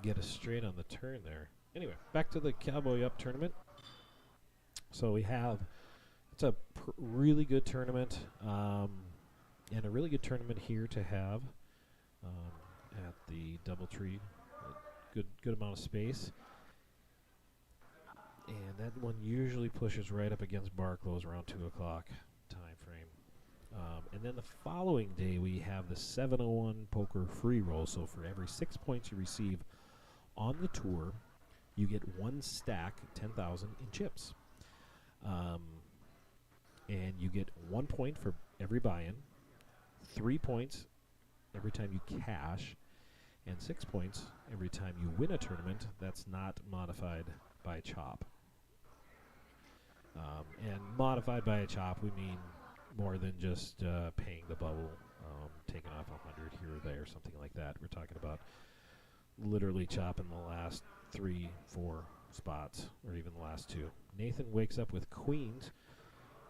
get a straight on the turn there. Anyway, back to the Cowboy Up tournament. So we have, it's a really good tournament, and a really good tournament here to have at the DoubleTree. Good amount of space. And that one usually pushes right up against Barclays around 2 o'clock time frame. And then the following day we have the 701 Poker Free Roll. So for every 6 points you receive on the tour, you get 1 stack, 10,000 in chips. And you get 1 point for every buy-in, 3 points every time you cash, and 6 points every time you win a tournament that's not modified by chop. And modified by a chop, we mean more than just paying the bubble, taking off 100 here or there, something like that. We're talking about literally chopping the last 3, 4 spots, or even the last 2. Nathan wakes up with queens.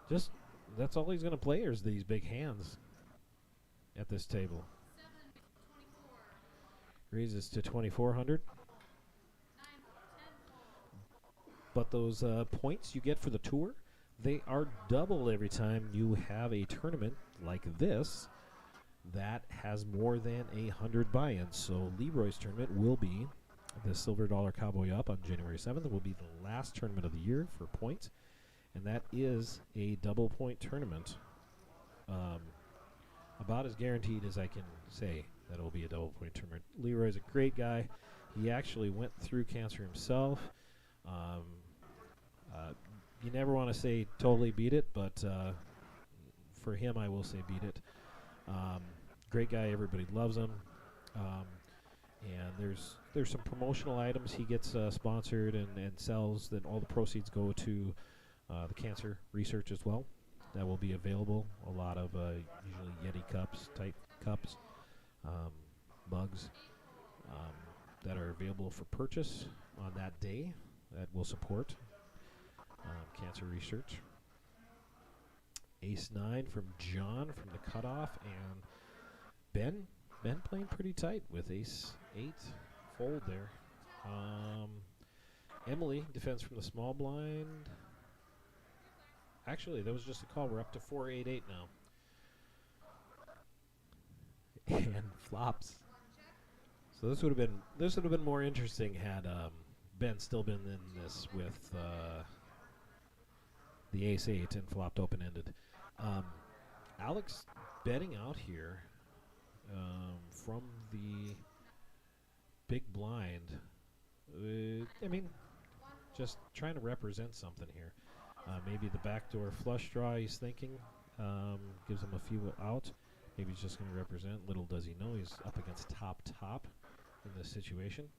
Just, that's all he's going to play is these big hands at this table. Raises to 2,400. But those points you get for the tour, they are double every time you have a tournament like this that has more than 100 buy-ins. So Leroy's tournament will be the Silver Dollar Cowboy Up on January 7th. It will be the last tournament of the year for points, and that is a double point tournament. About as guaranteed as I can say that it will be a double point tournament. Leroy's a great guy. He actually went through cancer himself. You never want to say totally beat it, but for him, I will say beat it. Great guy. Everybody loves him. And there's some promotional items he gets sponsored and sells. That all the proceeds go to the cancer research as well. That will be available. A lot of usually Yeti cups, type cups, mugs that are available for purchase on that day that will support cancer research. Ace-9 from John from the cutoff, and Ben playing pretty tight with Ace-8 fold there. Emily defends from the small blind. Actually, that was just a call. We're up to 4-8-8 now. And flops. So this would have been more interesting had Ben still been in this with the Ace-8 and flopped open-ended. Alex betting out here from the big blind. I mean, just trying to represent something here. Maybe the backdoor flush draw he's thinking gives him a few out. Maybe he's just going to represent. Little does he know he's up against top in this situation.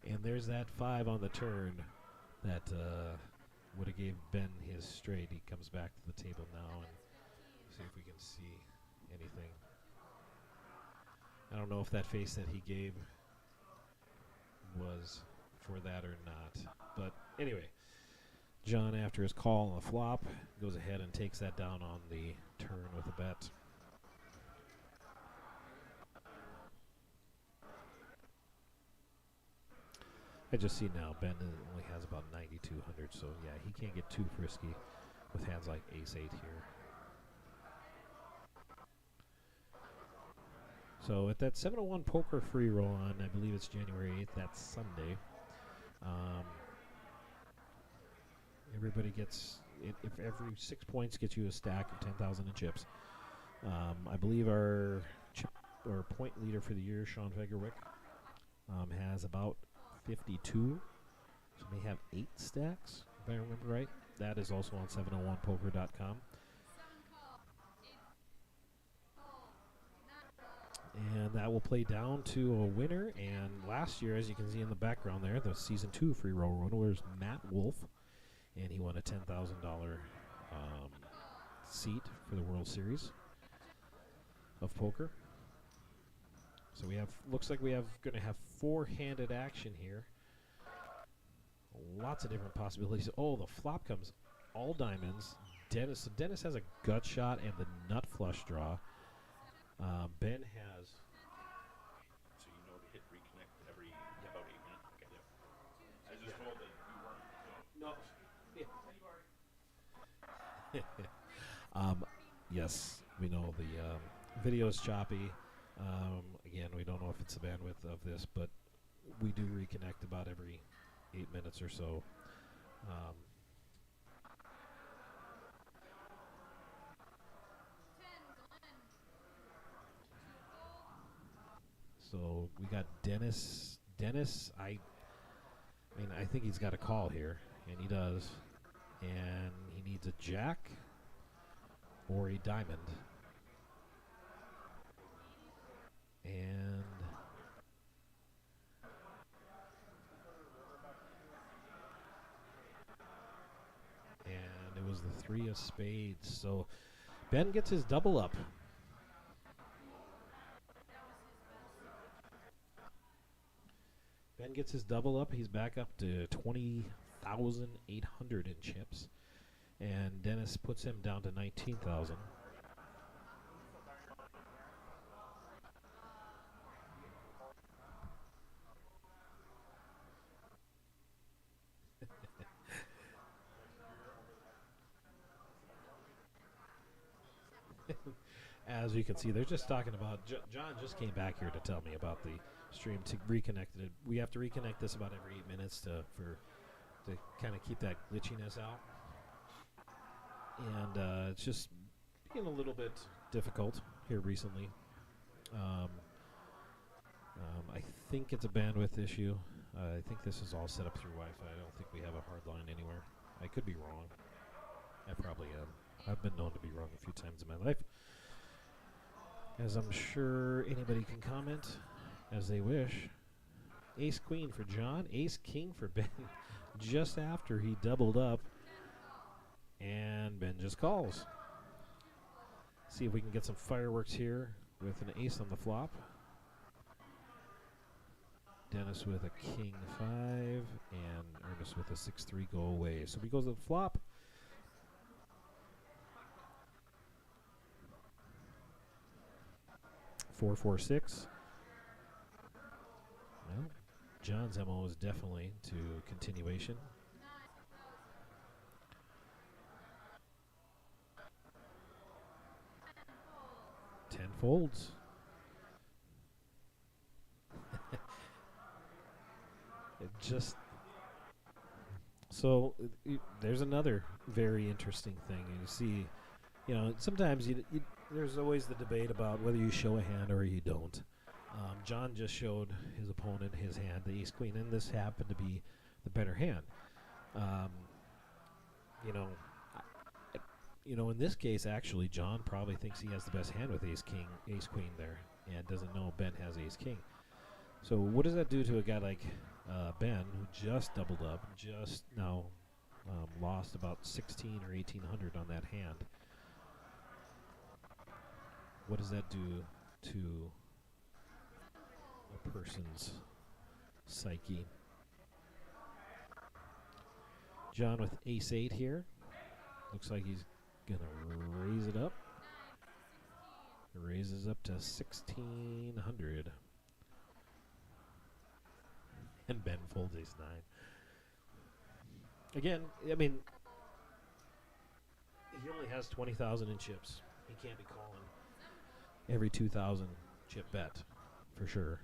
And there's that 5 on the turn that would have gave Ben his straight. He comes back to the table now and see if we can see anything. I don't know if that face that he gave was for that or not. But anyway, John, after his call on the flop, goes ahead and takes that down on the turn with a bet. I just see now Ben only has about 9,200, so yeah, he can't get too frisky with hands like Ace-8 here. So at that 701 Poker Free Roll on, I believe it's January 8th, that's Sunday. Everybody gets, if every 6 points gets you a stack of 10,000 in chips. I believe our chip or point leader for the year, Sean Fagerwick, has about 52, so may have 8 stacks, if I remember right. That is also on 701poker.com. And that will play down to a winner. And last year, as you can see in the background there, the Season 2 free roll winner was Matt Wolf. And he won a $10,000 seat for the World Series of Poker. So we have, looks like we have going to have four-handed action here. Lots of different possibilities. Oh, the flop comes all diamonds. Dennis, so Dennis has a gut shot and the nut flush draw. Ben has.
So you know to hit reconnect every about 8 minutes. Okay, yep. I was just told that you weren't.
No. Yes, we know the video is choppy. Again, we don't know if it's the bandwidth of this, but we do reconnect about every 8 minutes or so. So we got Dennis. Dennis, I mean, I think he's got a call here, and he does. And he needs a jack or a diamond. And it was the 3 of spades. So Ben gets his double up. Ben gets his double up. He's back up to 20,800 in chips. And Dennis puts him down to 19,000. As you can see, they're just talking about, John just came back here to tell me about the stream to reconnect it. We have to reconnect this about every 8 minutes to kind of keep that glitchiness out. And it's just being a little bit difficult here recently. I think it's a bandwidth issue. I think this is all set up through Wi-Fi. I don't think we have a hard line anywhere. I could be wrong. I probably am. I've been known to be wrong a few times in my life, as I'm sure anybody can comment as they wish. Ace Queen for John, Ace King for Ben, just after he doubled up, and Ben just calls. See if we can get some fireworks here with an ace on the flop. Dennis with a King 5, and Ernest with a 6-3 go away. So we go to the flop. Four, 4, 6. Well, John's MO is definitely to continuation. Ten folds. It just so there's another very interesting thing. You see, you know, sometimes there's always the debate about whether you show a hand or you don't. John just showed his opponent his hand, the Ace Queen, and this happened to be the better hand. In this case, actually, John probably thinks he has the best hand with Ace King, Ace Queen there, and doesn't know Ben has Ace King. So what does that do to a guy like Ben, who just doubled up, just now lost about 16 or 1,800 on that hand? What does that do to a person's psyche? John with Ace 8 here. Looks like he's going to raise it up. Raises up to 1,600. And Ben folds Ace 9. Again, I mean, he only has 20,000 in chips. He can't be calling every 2,000 chip bet for sure.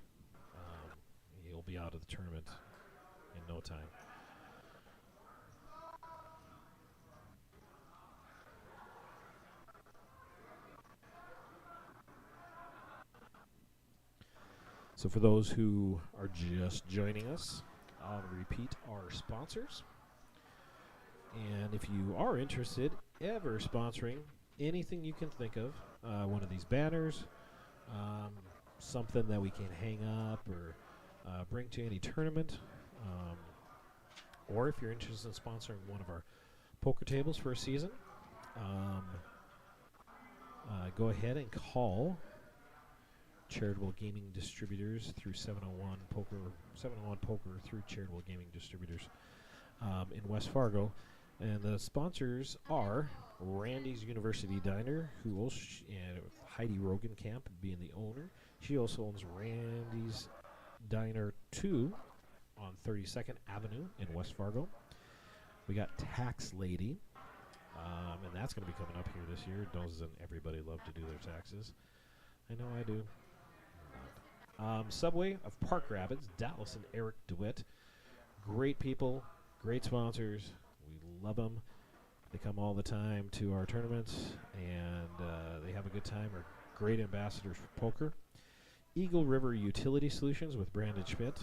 He'll be out of the tournament in no time. So for those who are just joining us, I'll repeat our sponsors. And if you are interested ever sponsoring anything you can think of, one of these banners, something that we can hang up or bring to any tournament, or if you're interested in sponsoring one of our poker tables for a season, go ahead and call Charitable Gaming Distributors through 701 Poker through Charitable Gaming Distributors in West Fargo. And the sponsors are Randy's University Diner, who also and Heidi Rogenkamp being the owner. She also owns Randy's Diner 2 on 32nd Avenue in West Fargo. We got Tax Lady, and that's going to be coming up here this year. Doesn't everybody love to do their taxes? I know I do. Subway of Park Rapids, Dallas and Eric DeWitt. Great people, great sponsors. We love them. They come all the time to our tournaments, and they have a good time. Are great ambassadors for poker. Eagle River Utility Solutions with Brandon Schmidt.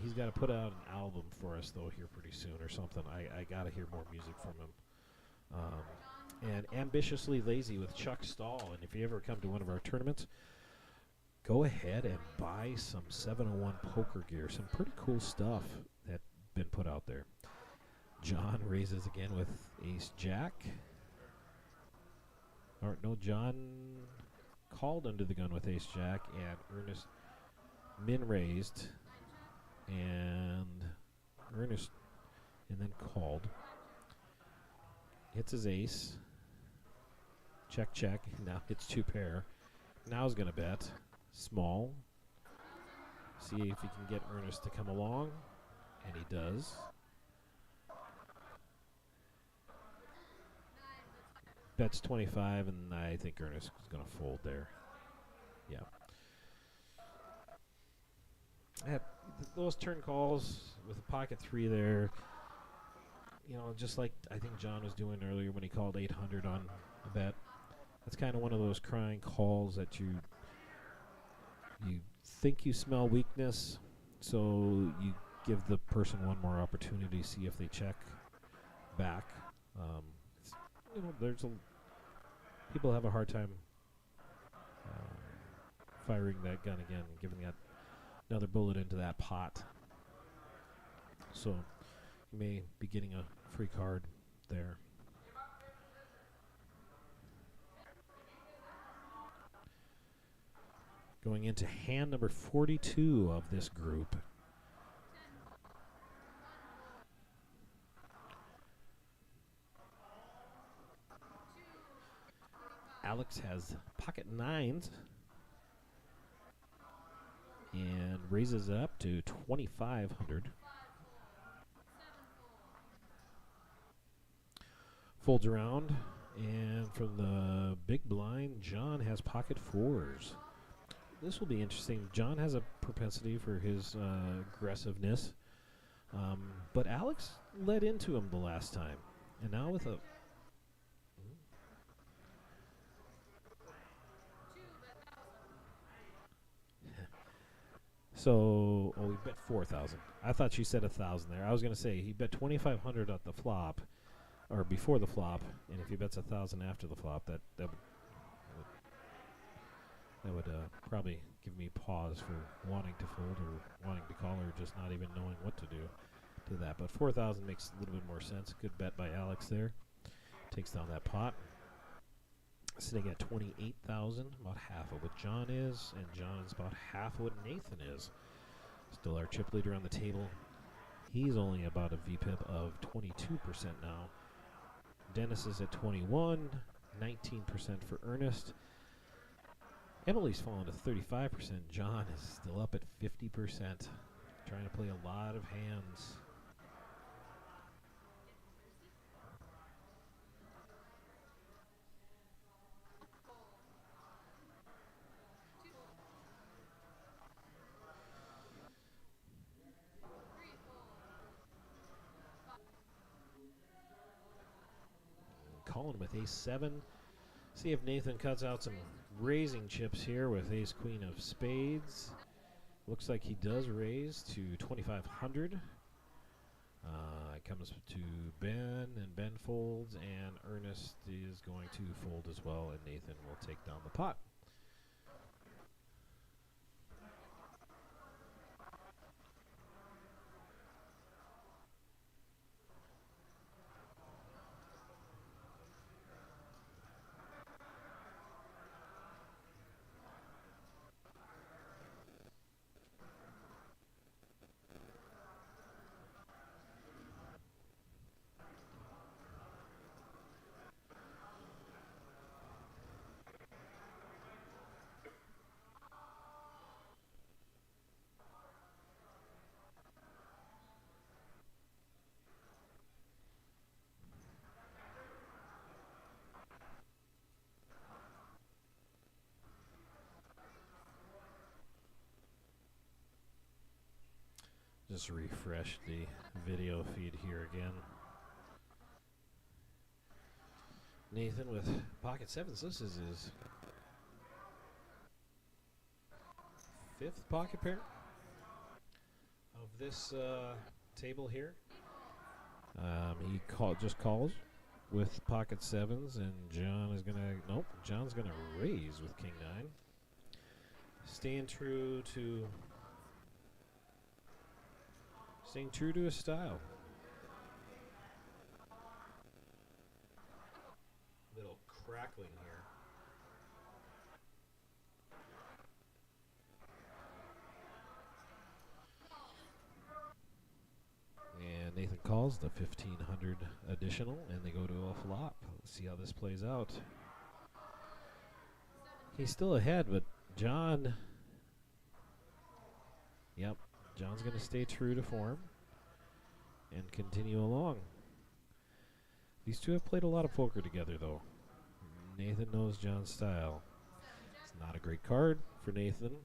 He's got to put out an album for us, though, here pretty soon or something. I got to hear more music from him. And Ambitiously Lazy with Chuck Stahl. And if you ever come to one of our tournaments, go ahead and buy some 701 poker gear. Some pretty cool stuff that's been put out there. John raises again with Ace Jack. Or no, John called under the gun with Ace Jack, and Ernest min raised, and Ernest and then called. Hits his ace. Check, check. Now hits 2 pair. Now he's going to bet small. See if he can get Ernest to come along, and he does. Bets 25, and I think Ernest is going to fold there. Yeah. Those turn calls with a pocket 3 there, you know, just like I think John was doing earlier when he called 800 on a bet. That's kind of one of those crying calls that you think you smell weakness, so you give the person one more opportunity, see if they check back. You know, people have a hard time firing that gun again, giving that another bullet into that pot. So you may be getting a free card there. Going into hand number 42 of this group. Alex has pocket 9s and raises it up to 2,500. Folds around, and from the big blind, John has pocket 4s. This will be interesting. John has a propensity for his aggressiveness, but Alex led into him the last time, and now with a So, we bet 4,000. I thought you said 1,000 there. I was going to say he bet 2,500 at the flop, or before the flop, and if he bets 1,000 after the flop, that would probably give me pause for wanting to fold or wanting to call or just not even knowing what to do to that. But 4,000 makes a little bit more sense. Good bet by Alex there. Takes down that pot. Sitting at 28,000, about half of what John is, and John is about half of what Nathan is. Still our chip leader on the table. He's only about a VPIP of 22% now. Dennis is at 21, 19% for Ernest. Emily's fallen to 35%. John is still up at 50%. Trying to play a lot of hands. Calling with ace-7. See if Nathan cuts out some raising chips here with ace-queen of spades. Looks like he does raise to 2,500. It comes to Ben, and Ben folds, and Ernest is going to fold as well, and Nathan will take down the pot. Just refresh the video feed here again. Nathan with pocket sevens. This is his 5th pocket pair of this table here. He just calls with pocket sevens, and John is gonna John's gonna raise with king 9. Staying true to his style. Little crackling here. And Nathan calls the 1500 additional, and they go to a flop. Let's see how this plays out. He's still ahead, but John, John's going to stay true to form and continue along. These two have played a lot of poker together, though. Nathan knows John's style. It's not a great card for Nathan,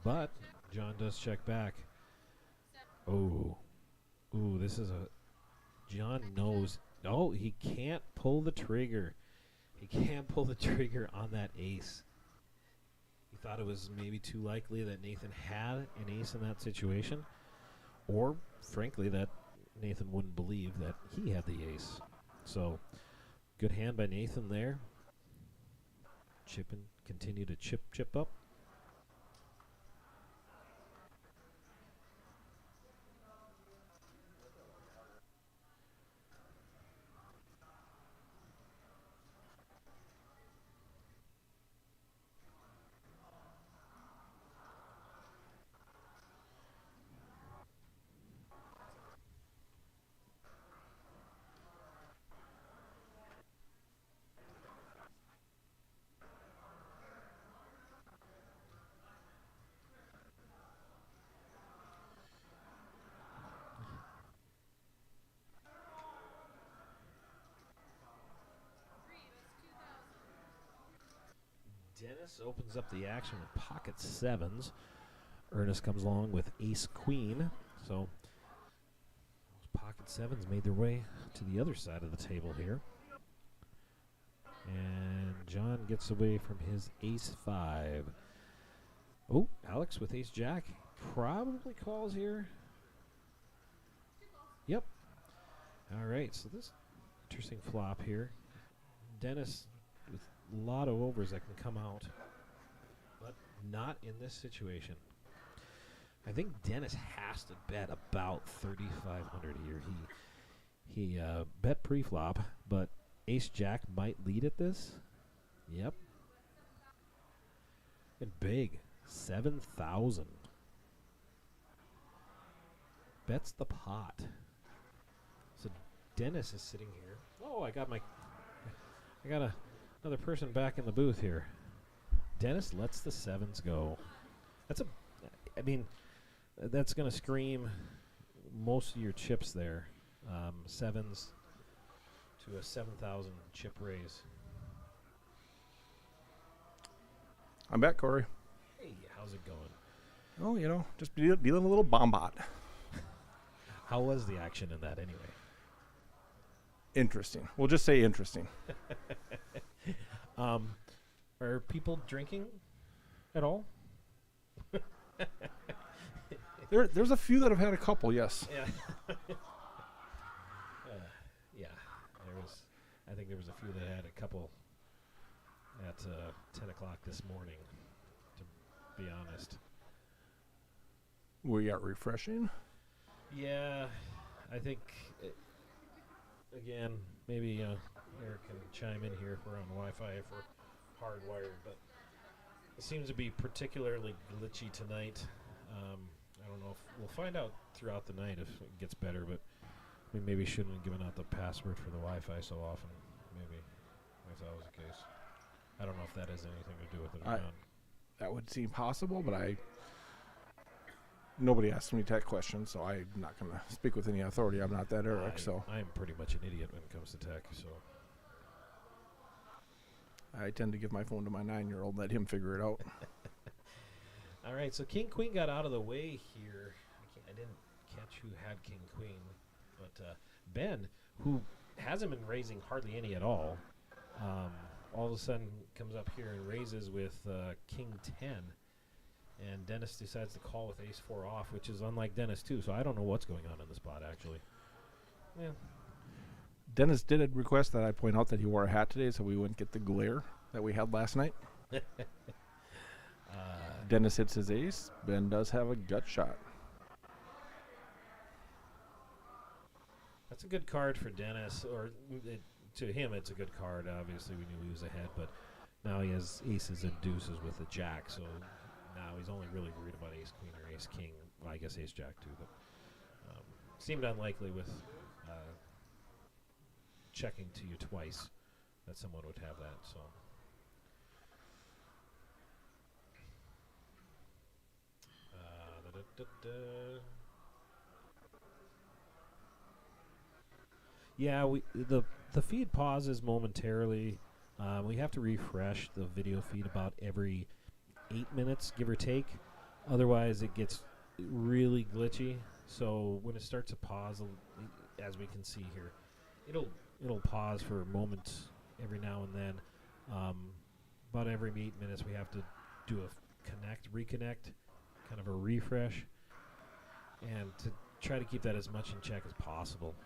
but John does check back. Oh, this is John knows. Oh, he can't pull the trigger. He can't pull the trigger on that ace. He thought it was maybe too likely that Nathan had an ace in that situation, or frankly that Nathan wouldn't believe that he had the ace. So, good hand by Nathan there. Continue to chip up. Dennis opens up the action with pocket sevens. Ernest comes along with ace queen. So those pocket sevens made their way to the other side of the table here. And John gets away from his ace 5. Oh, Alex with ace jack probably calls here. Yep. All right, so this interesting flop here. Dennis with a lot of overs that can come out, but not in this situation. I think Dennis has to bet about 3,500 here. He bet pre-flop, but ace jack might lead at this. Yep. And big, 7,000. Bets the pot. So Dennis is sitting here. Oh, I got another person back in the booth here. Dennis lets the sevens go. That's going to scream most of your chips there. Sevens to a 7,000 chip raise.
I'm back, Corey.
Hey, how's it going?
Oh, just dealing a little bombot.
How was the action in that anyway?
Interesting. We'll just say interesting.
Are people drinking at all?
There's a few that have had a couple, yes.
Yeah. Yeah. I think there was a few that had a couple at 10 o'clock this morning, to be honest.
We got refreshing.
Yeah, I think, again, maybe Eric can chime in here if we're on Wi-Fi, if we're hardwired, but it seems to be particularly glitchy tonight. I don't know if we'll find out throughout the night if it gets better, but we maybe shouldn't have given out the password for the Wi-Fi so often, maybe, if that was the case. I don't know if that has anything to do with it or not.
That would seem possible, but nobody asked me tech questions, so I'm not going to speak with any authority. I'm not that Eric, so
I'm pretty much an idiot when it comes to tech, so
I tend to give my phone to my 9-year-old, let him figure it out.
All right, so King Queen got out of the way here. I didn't catch who had King Queen, but Ben, who hasn't been raising hardly any at all of a sudden comes up here and raises with King 10. And Dennis decides to call with ace 4 off, which is unlike Dennis too. So I don't know what's going on in the spot, actually. Yeah.
Dennis did request that I point out that he wore a hat today so we wouldn't get the glare that we had last night. Dennis hits his ace. Ben does have a gut shot.
That's a good card for Dennis, or to him it's a good card. Obviously, we knew he was ahead, but now he has aces and deuces with the jack, so now he's only really worried about ace queen or ace king. Well, I guess ace jack too, but seemed unlikely with checking to you twice that someone would have that. So. Yeah, the feed pauses momentarily. We have to refresh the video feed about every 8 minutes, give or take. Otherwise, it gets really glitchy. So when it starts to pause, as we can see here, it'll pause for moments every now and then. About every 8 minutes, we have to do a reconnect, kind of a refresh, and to try to keep that as much in check as possible.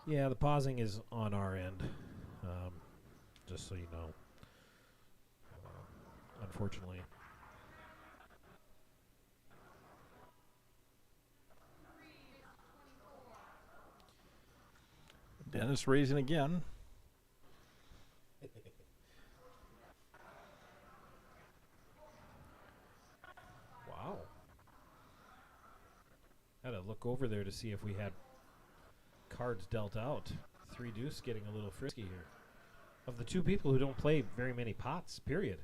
Yeah, the pausing is on our end, just so you know. Unfortunately.
Dennis raising again.
Wow. Had to look over there to see if we had cards dealt out. 3 deuce getting a little frisky here. Of the two people who don't play very many pots, period.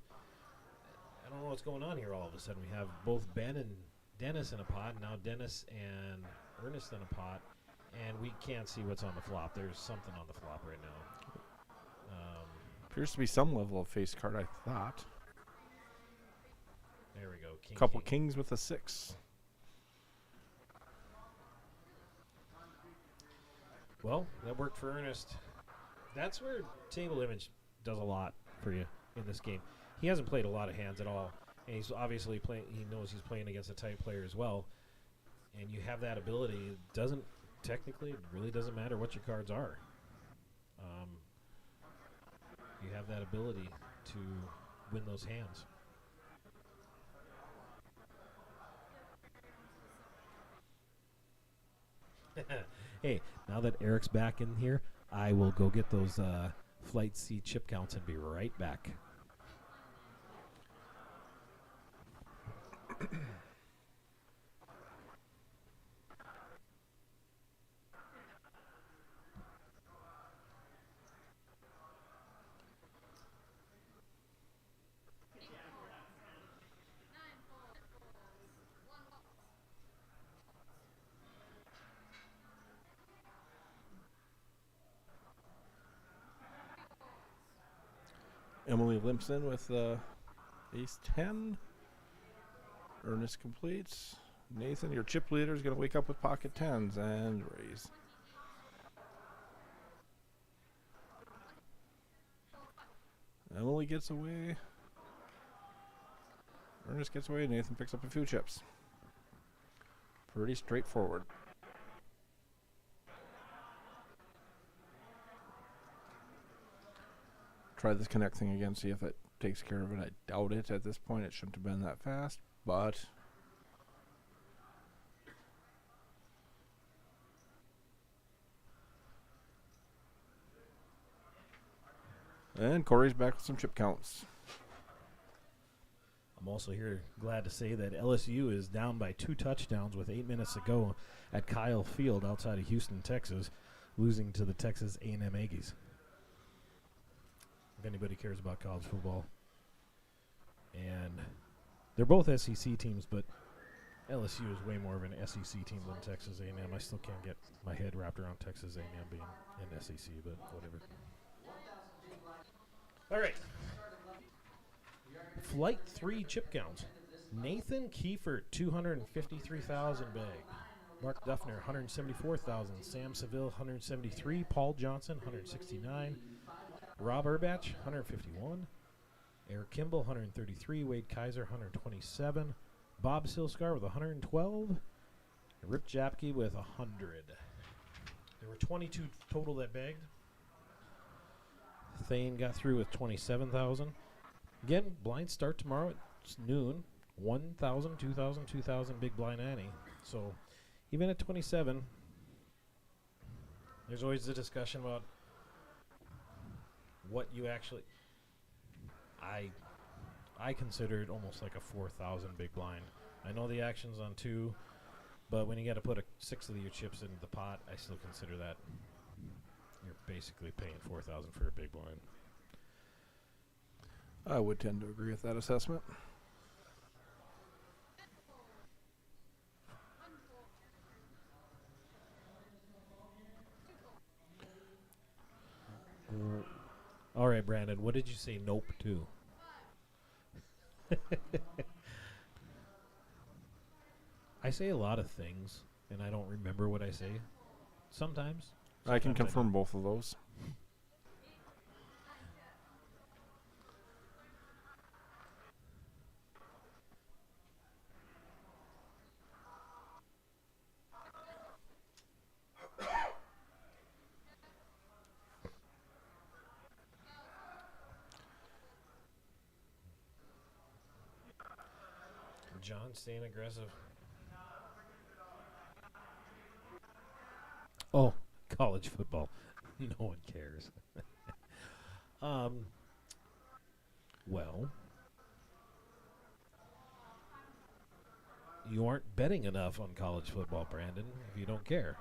I don't know what's going on here all of a sudden. We have both Ben and Dennis in a pot, and now Dennis and Ernest in a pot, and we can't see what's on the flop. There's something on the flop right now.
Appears to be some level of face card, I thought.
There we go. King,
Couple
king.
kings with a 6.
Well, that worked for Ernest. That's where table image does a lot for you in this game. He hasn't played a lot of hands at all, and he's obviously playing. He knows he's playing against a tight player as well. And you have that ability. It doesn't technically, it really doesn't matter what your cards are. You have that ability to win those hands. Hey, now that Eric's back in here, I will go get those Flight C chip counts and be right back.
Emily limps in with ace 10. Ernest completes. Nathan, your chip leader, is going to wake up with pocket 10s and raise. Emily gets away. Ernest gets away. Nathan picks up a few chips. Pretty straightforward. Try this connect thing again, see if it takes care of it. I doubt it at this point. It shouldn't have been that fast, but and Corey's back with some chip counts.
I'm also here glad to say that LSU is down by 2 touchdowns with 8 minutes to go at Kyle Field outside of Houston, Texas, losing to the Texas A&M Aggies.
if anybody cares about college football. And they're both SEC teams, but LSU is way more of an SEC team than Texas A&M. I still can't get my head wrapped around Texas A&M being an SEC, but whatever. All right. Flight 3 chip counts. Nathan Kiefert, 253,000 bag. Mark Duffner, 174,000. Sam Seville, 173. Paul Johnson, 169. Rob Urbach, 151. Eric Kimball, 133. Wade Kaiser, 127. Bob Silscar with 112. And Rip Japke with 100. There were 22 total that bagged. Thane got through with 27,000. Again, blinds start tomorrow at noon. 1,000, 2,000, 2,000 big blind ante. So even at 27, there's always the discussion about what you actually. I consider it almost like a 4,000 big blind. I know the action's on 2, but when you got to put 6 of your chips into the pot, I still consider that you're basically paying 4,000 for a big blind.
I would tend to agree with that assessment.
All right, Brandon, what did you say nope to? I say a lot of things, and I don't remember what I say. Sometimes.
I can
Sometimes
confirm
don't.
both of those.
John staying aggressive. Oh, college football. No one cares. Well, you aren't betting enough on college football, Brandon, if you don't care.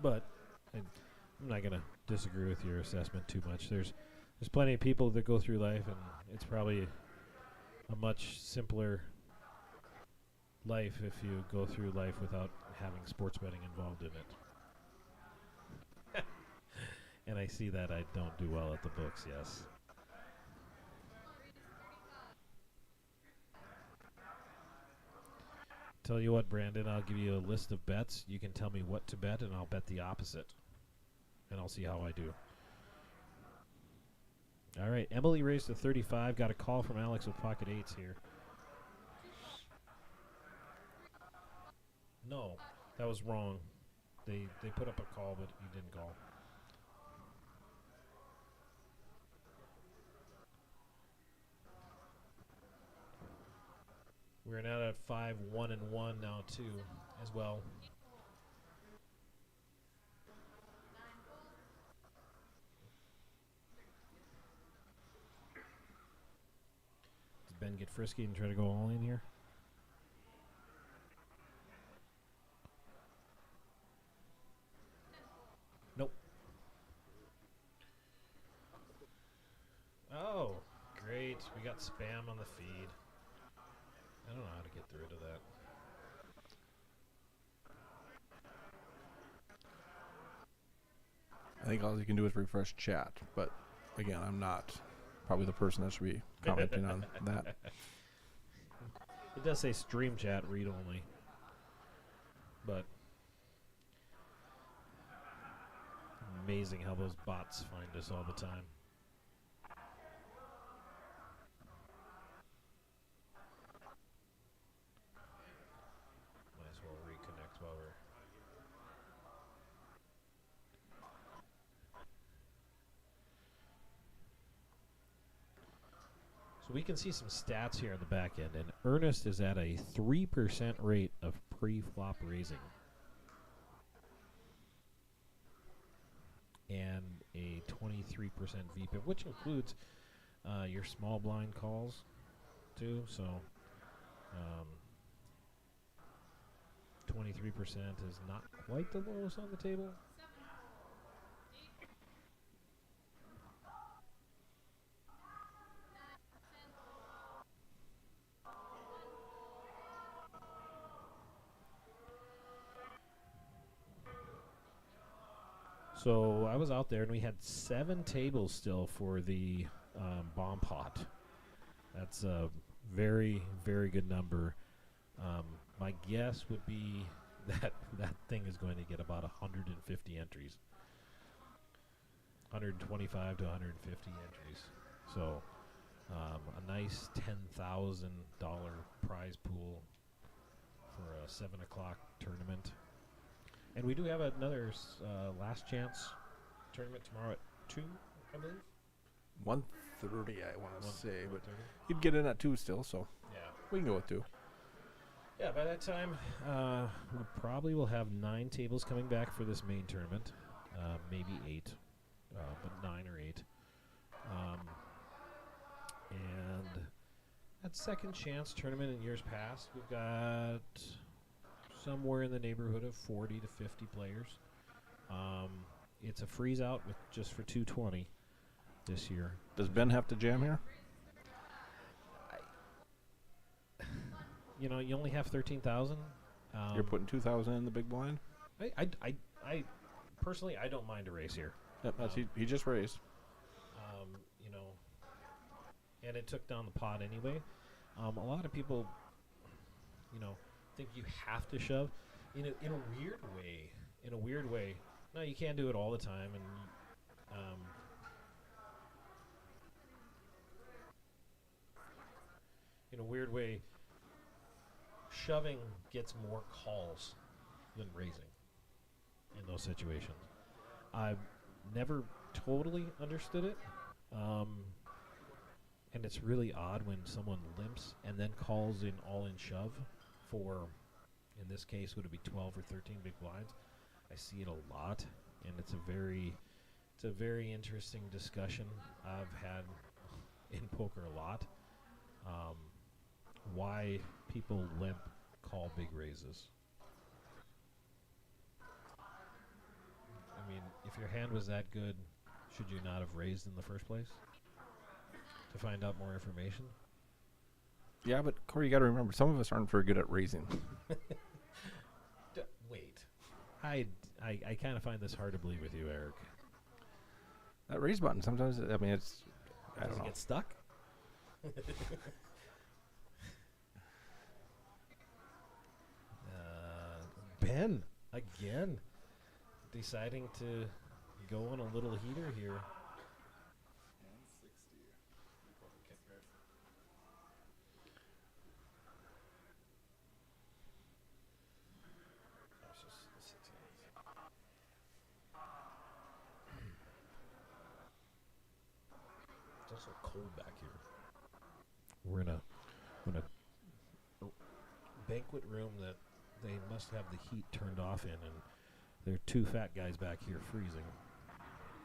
But I'm not going to disagree with your assessment too much. There's plenty of people that go through life, and it's probably a much simpler life if you go through life without having sports betting involved in it. And I see that I don't do well at the books, yes. Tell you what, Brandon, I'll give you a list of bets. You can tell me what to bet, and I'll bet the opposite. And I'll see how I do. All right, Emily raised to 35. Got a call from Alex with pocket 8s here. No, that was wrong. They put up a call, but he didn't call. We're now at 5, 1 and 1 now too, as well. Does Ben get frisky and try to go all in here? Nope. Oh, great. We got spam on the feed. I don't know how to get rid of that.
I think all you can do is refresh chat, but again, I'm not probably the person that should be commenting on that.
It does say stream chat read only, but amazing how those bots find us all the time. Might as well reconnect while we're. So we can see some stats here on the back end, and Ernest is at a 3% rate of pre-flop raising. And a
23% VPIP, which includes your small blind calls too. So 23% is not quite the lowest on the table. So I was out there, and we had 7 tables still for the bomb pot. That's a very, very good number. My guess would be that that thing is going to get about 150 entries. 125 to 150 entries. So a nice $10,000 prize pool for a 7 o'clock tournament. And we do have another last chance tournament tomorrow at 2, I believe.
1:30, I want to say, but
1:30?
you'd get in at 2 still, so
Yeah.
we can go with 2.
Yeah, by that time, we probably will have 9 tables coming back for this main tournament. Maybe 8, but 9 or 8. And that second chance tournament in years past, we've got somewhere in the neighborhood of 40 to 50 players. It's a freeze out with just for 220 this year.
Does Ben have to jam here?
You know, you only have 13,000.
You're putting 2,000 in the big blind?
I personally, I don't mind a race here.
Yep, that's he just raised.
You know, and it took down the pot anyway. A lot of people, you know, think you have to shove in a weird way. In a weird way. No, you can't do it all the time, and in a weird way, shoving gets more calls than raising in those situations. I've never totally understood it, and it's really odd when someone limps and then calls in all-in shove for, in this case, would it be 12 or 13 big blinds? I see it a lot, and it's a very interesting discussion I've had in poker a lot. Why people limp call big raises. I mean, if your hand was that good, should you not have raised in the first place? To find out more information?
Yeah, but Corey, you got to remember, some of us aren't very good at raising.
Wait. I kind of find this hard to believe with you, Eric.
That raise button, sometimes, I mean, it's, I
Does
don't
it
know.
get stuck? Ben, again, deciding to go on a little heater here. It's also cold back here. We're in a banquet room that they must have the heat turned off in, and there are 2 fat guys back here freezing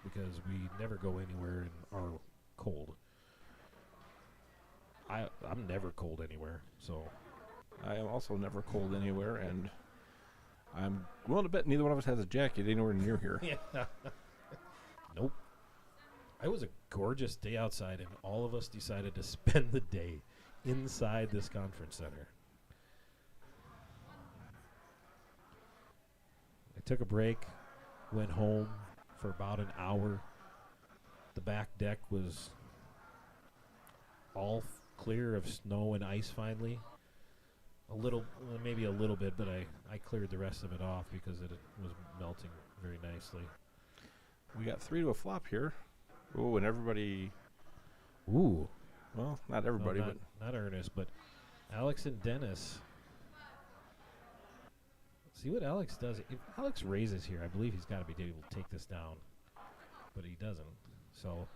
because we never go anywhere and are cold. I'm never cold anywhere, so
I am also never cold anywhere, and I'm willing to bet neither one of us has a jacket anywhere near here.
yeah. Nope. It was a gorgeous day outside, and all of us decided to spend the day inside this conference center. I took a break, went home for about an hour. The back deck was all clear of snow and ice finally. Maybe a little bit, but I cleared the rest of it off because it was melting very nicely.
We got 3 to a flop here. Ooh, and everybody,
Ooh.
well, not everybody,
No,
but
not Ernest, but Alex and Dennis. See what Alex does. If Alex raises here, I believe he's got to be able to take this down, but he doesn't. So,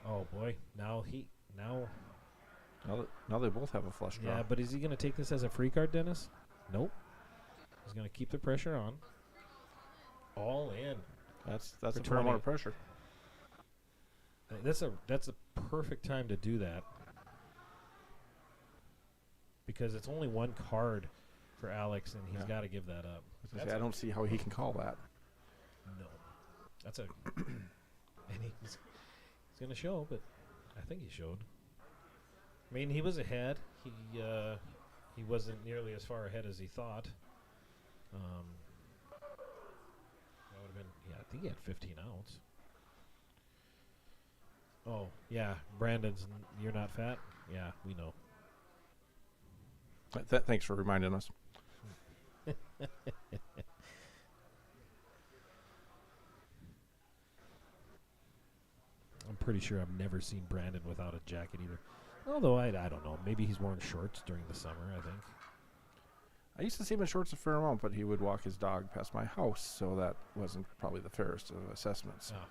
oh boy, now
now they both have a flush draw.
yeah. But is he going to take this as a free card, Dennis? Nope. He's going to keep the pressure on. All in.
That's
For
a fair amount
20.
of pressure.
That's a perfect time to do that because it's only one card for Alex, and he's
Yeah.
got to give that up.
I don't see how he can call that.
No, that's a and he's going to show, but I think he showed. I mean, he was ahead. He wasn't nearly as far ahead as he thought. That would have been, yeah, I think he had 15 outs. Oh, yeah, Brandon's, you're not fat? Yeah, we know.
Thanks for reminding us.
I'm pretty sure I've never seen Brandon without a jacket either. Although, I don't know. Maybe he's wearing shorts during the summer, I think.
I used to see him in shorts a fair amount, but he would walk his dog past my house, so that wasn't probably the fairest of assessments.
Oh.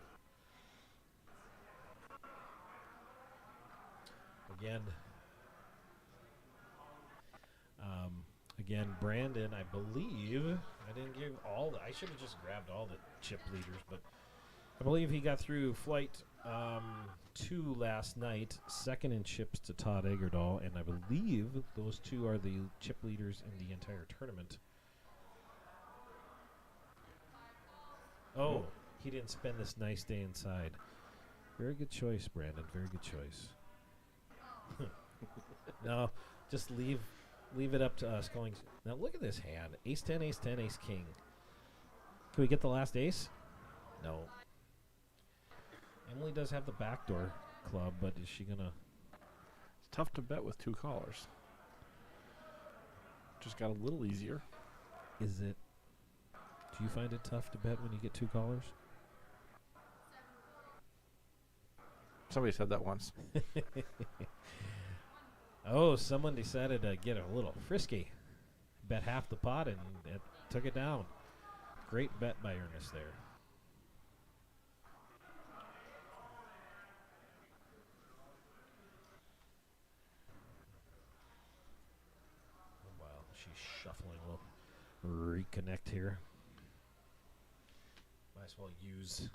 Again, Brandon, I believe, I didn't give all the, I should have just grabbed all the chip leaders, but I believe he got through flight 2 last night, second in chips to Todd Egerdahl, and I believe those two are the chip leaders in the entire tournament. Oh, he didn't spend this nice day inside. Very good choice, Brandon. Very good choice. No, just leave it up to us. Going now. Look at this hand: ace 10, ace 10, ace king. Can we get the last ace? No. Emily does have the backdoor club, but is she gonna?
It's tough to bet with two callers. Just got a little easier.
Is it? Do you find it tough to bet when you get two callers?
Somebody said that once.
Oh, someone decided to get a little frisky. Bet half the pot and it took it down. Great bet by Ernest there. While she's shuffling, we'll reconnect here. Might as well use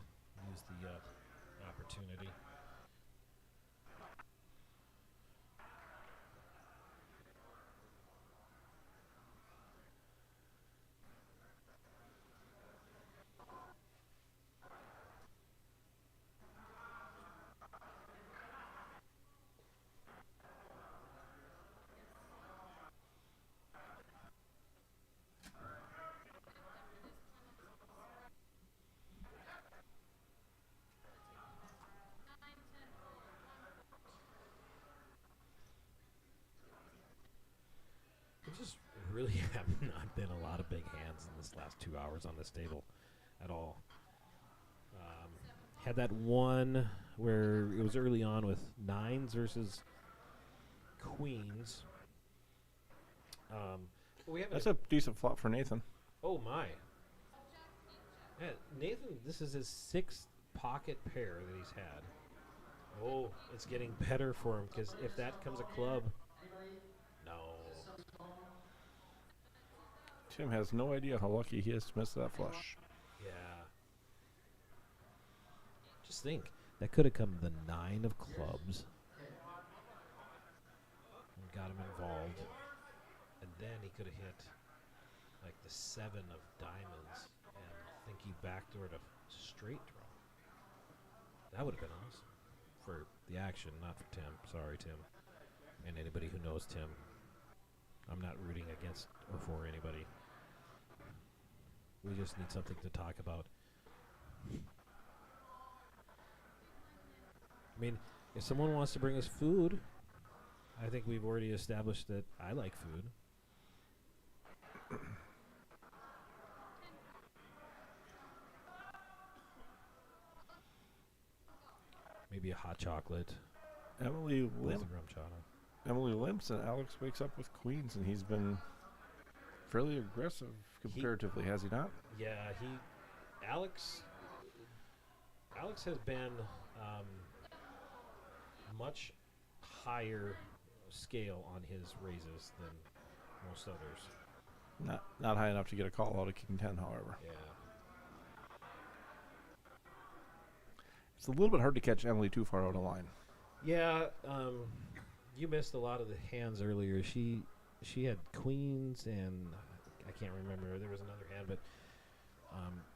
the opportunity. Just really have not been a lot of big hands in this last 2 hours on this table at all. Had that one where it was early on with nines versus queens. We have
That's a decent flop for Nathan.
Oh my! Yeah, Nathan, this is his 6th pocket pair that he's had. Oh, it's getting better for him because if that comes a club, no.
Tim has no idea how lucky he is to miss that flush.
Yeah. Just think, that could have come the 9 of clubs and got him involved. And then he could have hit like the 7 of diamonds and think he backdoored a straight draw. That would have been awesome for the action, not for Tim. Sorry, Tim. And anybody who knows Tim. I'm not rooting against or for anybody. We just need something to talk about. I mean, if someone wants to bring us food, I think we've already established that I like food. Maybe a hot chocolate
Emily
with
limp,
rum chata.
Emilie limps, and Alex wakes up with queens, and he's been fairly aggressive comparatively, has he not?
Yeah, Alex has been much higher scale on his raises than most others.
Not high enough to get a call out of King 10, however.
Yeah.
It's a little bit hard to catch Emily too far out of line.
Yeah, you missed a lot of the hands earlier. She had queens, and I can't remember. There was another hand, but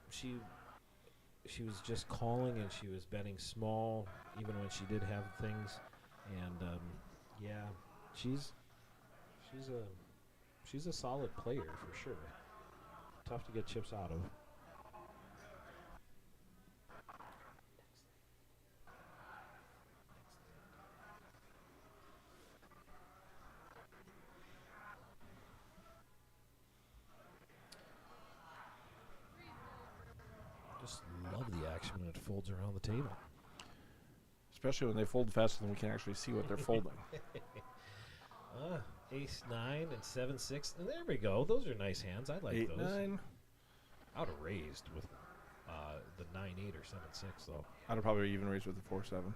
she was just calling, and she was betting small, even when she did have things. And yeah, she's a solid player for sure. Tough to get chips out of. Just love the action when it folds around the table.
Especially when they fold faster than we can actually see what they're folding.
Ace 9 and 7-6. And there we go. Those are nice hands. I like
8,
those.
9.
I would have raised with the 9-8 or 7-6 though.
I'd have probably even raised with the 4-7.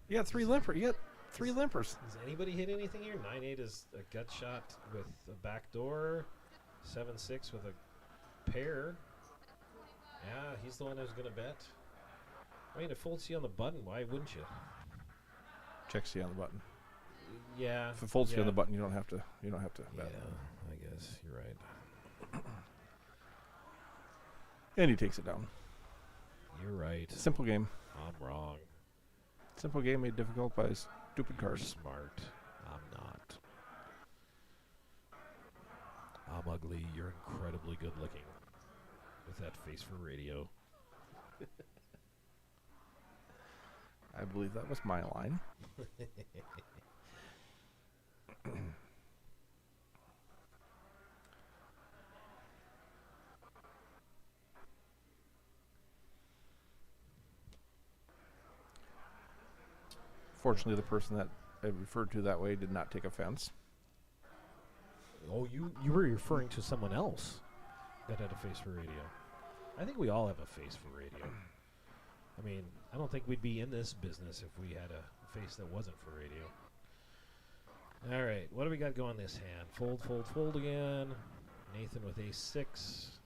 You got 3 limper. You got 3 limpers.
Does anybody hit anything here? 9-8 is a gut shot with a backdoor. 7-6 with a pair. Yeah, he's the one who's going to bet. I mean, it folds you on the button. Why wouldn't you?
Check C on the button.
Yeah.
If it folds
yeah.
you on the button, you don't have to. You don't have to
Yeah,
bet.
I guess you're right.
And he takes it down.
You're right.
Simple game.
I'm wrong.
Simple game made difficult by stupid
You're
cards.
smart. I'm not. I'm ugly. You're incredibly good looking. With that face for radio.
I believe that was my line. Fortunately, the person that I referred to that way did not take offense.
Oh, you were referring to someone else that had a face for radio. I think we all have a face for radio. I mean, I don't think we'd be in this business if we had a face that wasn't for radio. All right, what do we got going this hand? Fold, fold, fold again. Nathan with ace-6.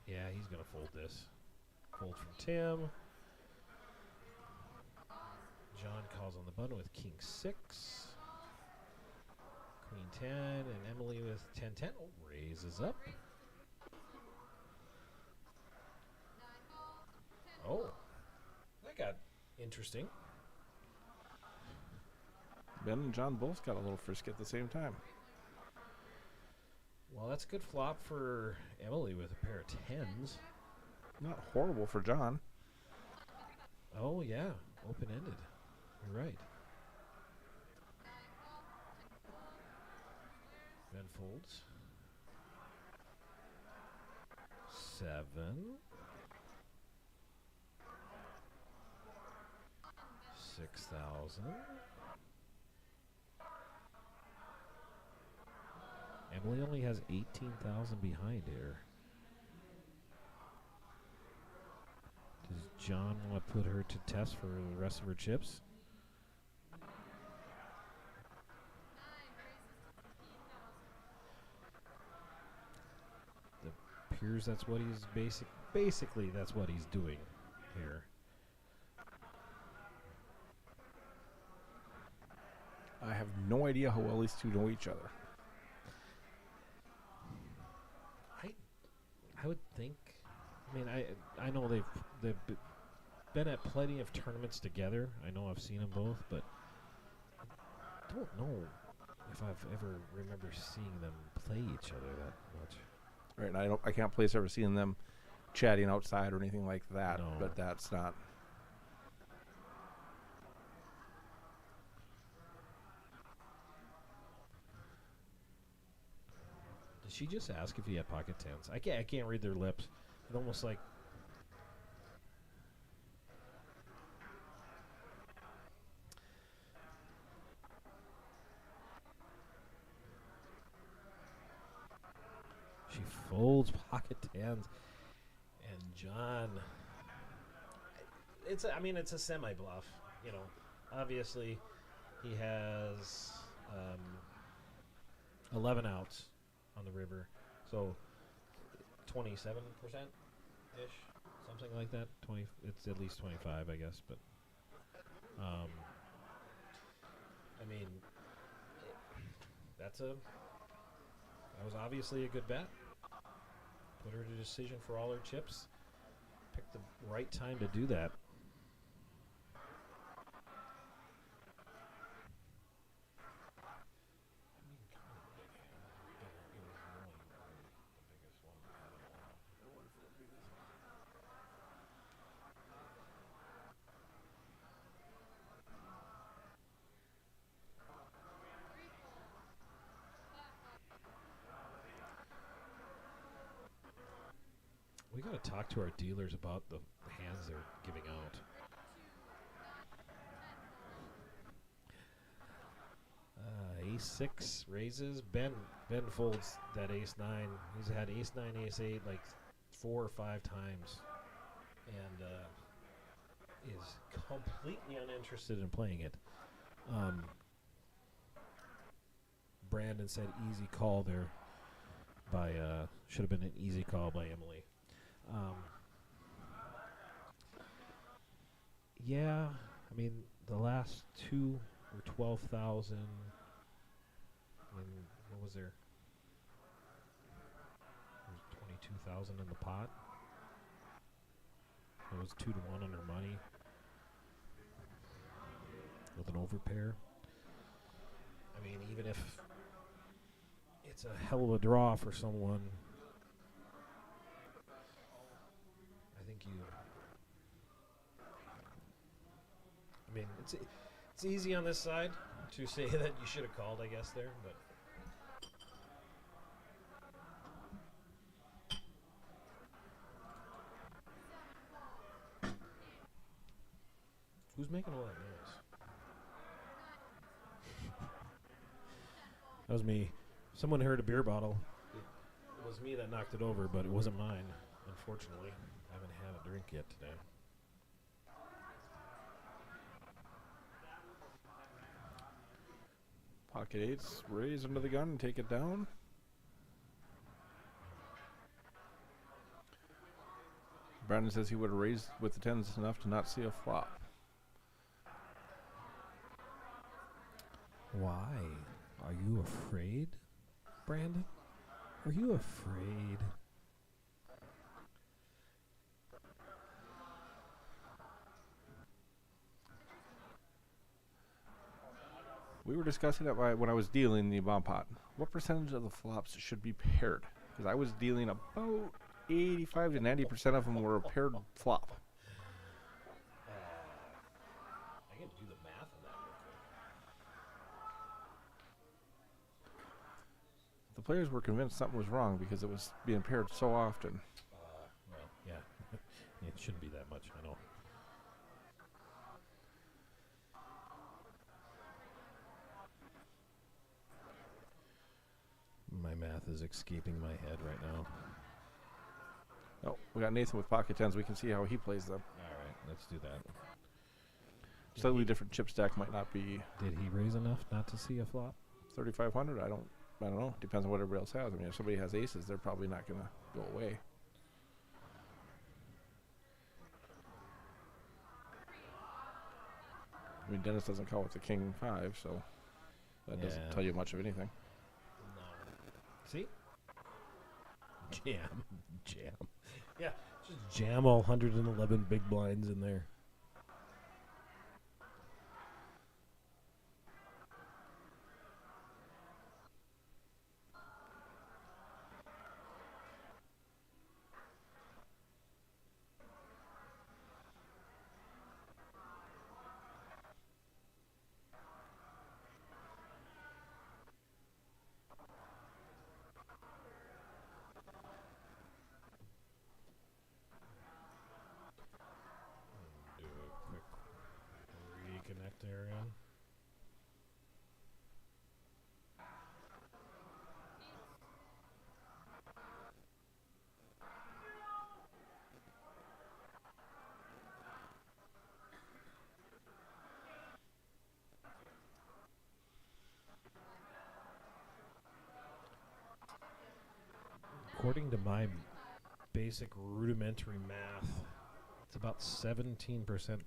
Yeah, he's going to fold this. Fold from Tim. John calls on the button with king-6. Queen 10, and Emily with 10-10. Oh, raises up. Oh, that got interesting.
Ben and John both got a little frisky at the same time.
Well, that's a good flop for Emily with a pair of 10s.
Not horrible for John.
Oh, yeah, open-ended. You're right. Ben folds. 7. 6,000. Emily only has 18,000 behind here. Does John want to put her to test for the rest of her chips? It appears that's what he's basically that's what he's doing here.
I have no idea how well these two know each other.
I would think. I mean, I know they've been at plenty of tournaments together. I know I've seen them both, but I don't know if I've ever remember seeing them play each other that much.
Right, and I can't place ever seeing them chatting outside or anything like that.
No.
But that's not.
Did she just ask if he had pocket 10s? I can't read their lips. It's almost like. She folds pocket 10s, and John. It's a semi bluff. You know, obviously, he has 11 outs on the river, so 27% ish, something like that. 20. It's at least 25, I guess. But I mean, that was obviously a good bet. Put her to decision for all her chips. Picked the right time to do that. We got to talk to our dealers about the hands they're giving out. Ace 6 raises. Ben folds that ace 9. He's had ace 9, ace 8 like 4 or 5 times, and is completely uninterested in playing it. Brandon said easy call there by should have been an easy call by Emily. Yeah, I mean the last 2 were 12,000. And what was there? There was 22,000 in the pot. It was 2-1 on her money with an overpair. I mean, even if it's a hell of a draw for someone, I think you. I mean, it's easy on this side to say that you should have called, I guess, there, but. Who's making all that noise? That was me. Someone heard a beer bottle. It was me that knocked it over, but it wasn't mine, unfortunately. I haven't had a drink yet today.
Pocket eights, raise under the gun and take it down. Brandon says he would have raised with the tens enough to not see a flop.
Why? Are you afraid, Brandon? Are you afraid?
We were discussing that when I was dealing the bomb pot. What percentage of the flops should be paired? Because I was dealing about 85 to 90% of them were a paired flop.
I can do the math on that real quick.
The players were convinced something was wrong because it was being paired so often.
Well, yeah. It shouldn't be that much, I know. My math is escaping my head right now.
Oh, we got Nathan with pocket tens. We can see how he plays them.
All right, let's do that.
Slightly different chip stack might not be
Did he raise enough not to see a flop?
3,500. I don't know. Depends on what everybody else has. I mean, if somebody has aces, they're probably not going to go away. I mean, Dennis doesn't call with the king 5, so that doesn't
Yeah.
tell you much of anything.
No. See? Jam. Yeah, just jam all 111 big blinds in there. Do a quick reconnect there again. According to my
basic rudimentary math, it's about 17%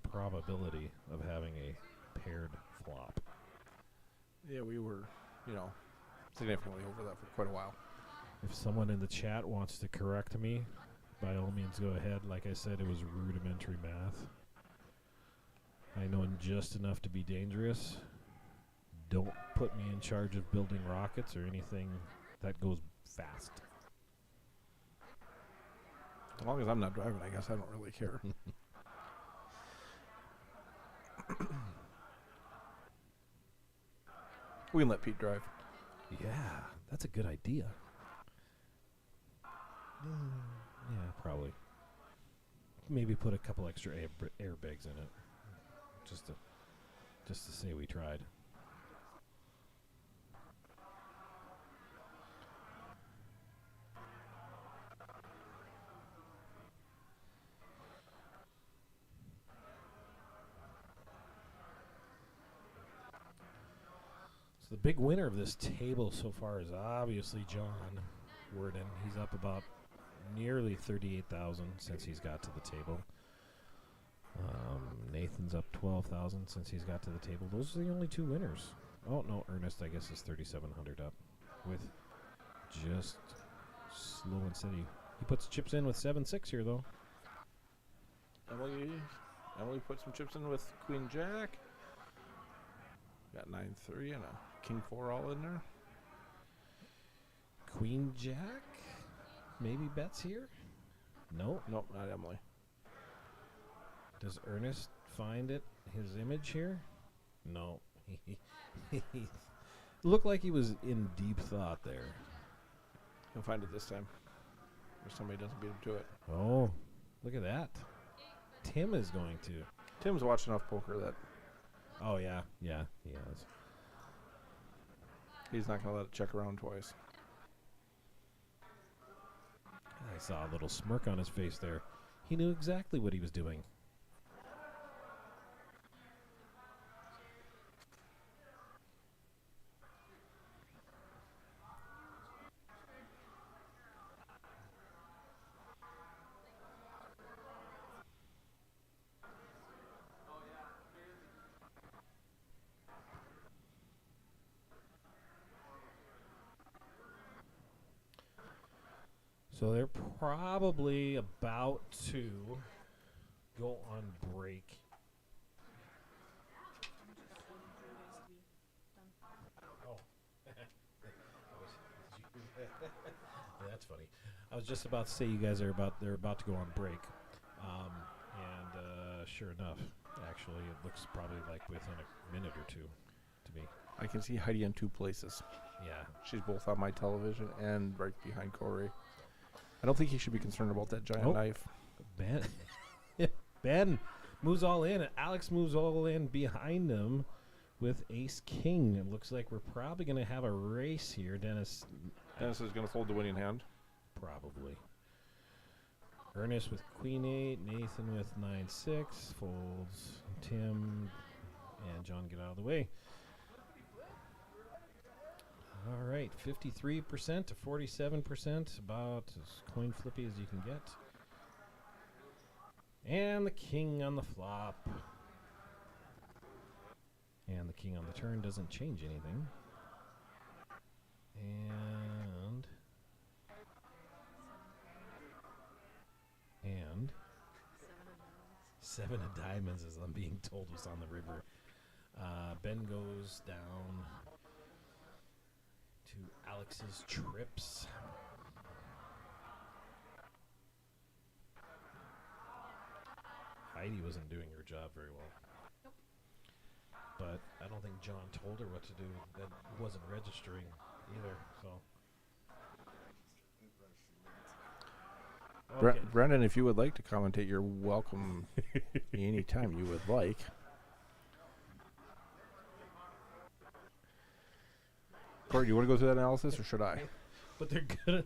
probability of having a paired flop.
Yeah, we were, significantly over that for quite a while.
If someone in the chat wants to correct me, by all means go ahead. Like I said, it was rudimentary math. I know just enough to be dangerous. Don't put me in charge of building rockets or anything that goes fast.
As long as I'm not driving, I guess I don't really care. We can let Pete drive.
Yeah, that's a good idea. Yeah, probably. Maybe put a couple extra airbags in it, just to say we tried. So the big winner of this table so far is obviously John Worden. He's up about nearly 38,000 since he's got to the table. Nathan's up 12,000 since he's got to the table. Those are the only two winners. Oh no, Ernest I guess is 3,700 up with just slow and steady. He puts chips in with 7-6 here though.
Emily put some chips in with Queen Jack. Got 9-3 and a King 4 all in there.
Queen Jack maybe bets here. Nope.
Nope, not Emily.
Does Ernest find his image here? No. Looked like he was in deep thought there.
He'll find it this time. Or somebody doesn't beat him to it.
Oh, look at that. Tim is going to.
Tim's watched enough poker that
Oh, yeah. Yeah, he has.
he's not going to let it check around twice.
I saw a little smirk on his face there. He knew exactly what he was doing. So they're probably about to go on break. Oh. That's funny. I was just about to say you guys they're about to go on break. And sure enough, actually it looks probably like within a minute or two to me.
I can see Heidi in two places.
Yeah.
She's both on my television and right behind Corey. I don't think he should be concerned about that giant knife.
Ben moves all in. And Alex moves all in behind him with Ace King. It looks like we're probably going to have a race here. Dennis
Dennis is going to fold the winning hand.
probably. Ernest with Queen 8. Nathan with 9-6. Folds. Tim and John get out of the way. All right, 53% to 47%, about as coin flippy as you can get. And the king on the flop. And the king on the turn doesn't change anything. And 7 of diamonds, as I'm being told, was on the river. Ben goes down to Alex's trips. Heidi wasn't doing her job very well.
Nope.
But I don't think John told her what to do. That wasn't registering either, so. Okay.
Brendan, if you would like to commentate, you're welcome anytime you would like. Corey, do you want to go through that analysis, or should I?
But they're gonna.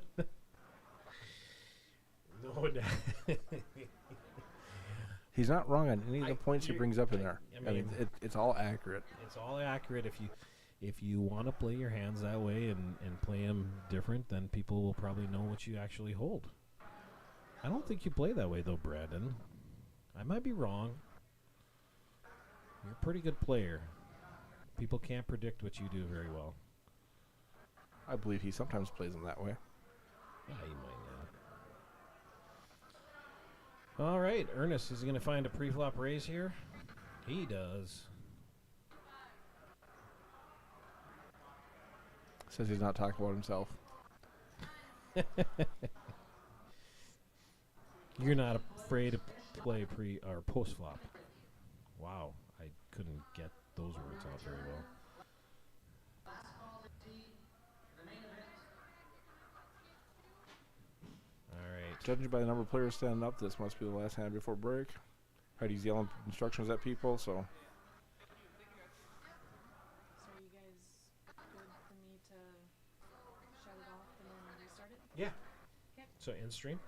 No,
He's not wrong on any of the points he brings up in there.
I
I mean, it's all accurate.
it's all accurate. If you want to play your hands that way and play them different, then people will probably know what you actually hold. I don't think you play that way though, Brandon. I might be wrong. You're a pretty good player. People can't predict what you do very well.
I believe he sometimes plays them that way.
Yeah, you might, yeah. All right, Ernest is going to find a pre-flop raise here. He does.
Says he's not talking about himself.
You're not afraid to play pre or post flop. Wow, I couldn't get those words out very well. All right.
Judging by the number of players standing up, this must be the last hand before break. Heidi's yelling instructions at people, so
So are you guys good for me to shut it off and then restart it?
Yeah.
Okay.
So in stream.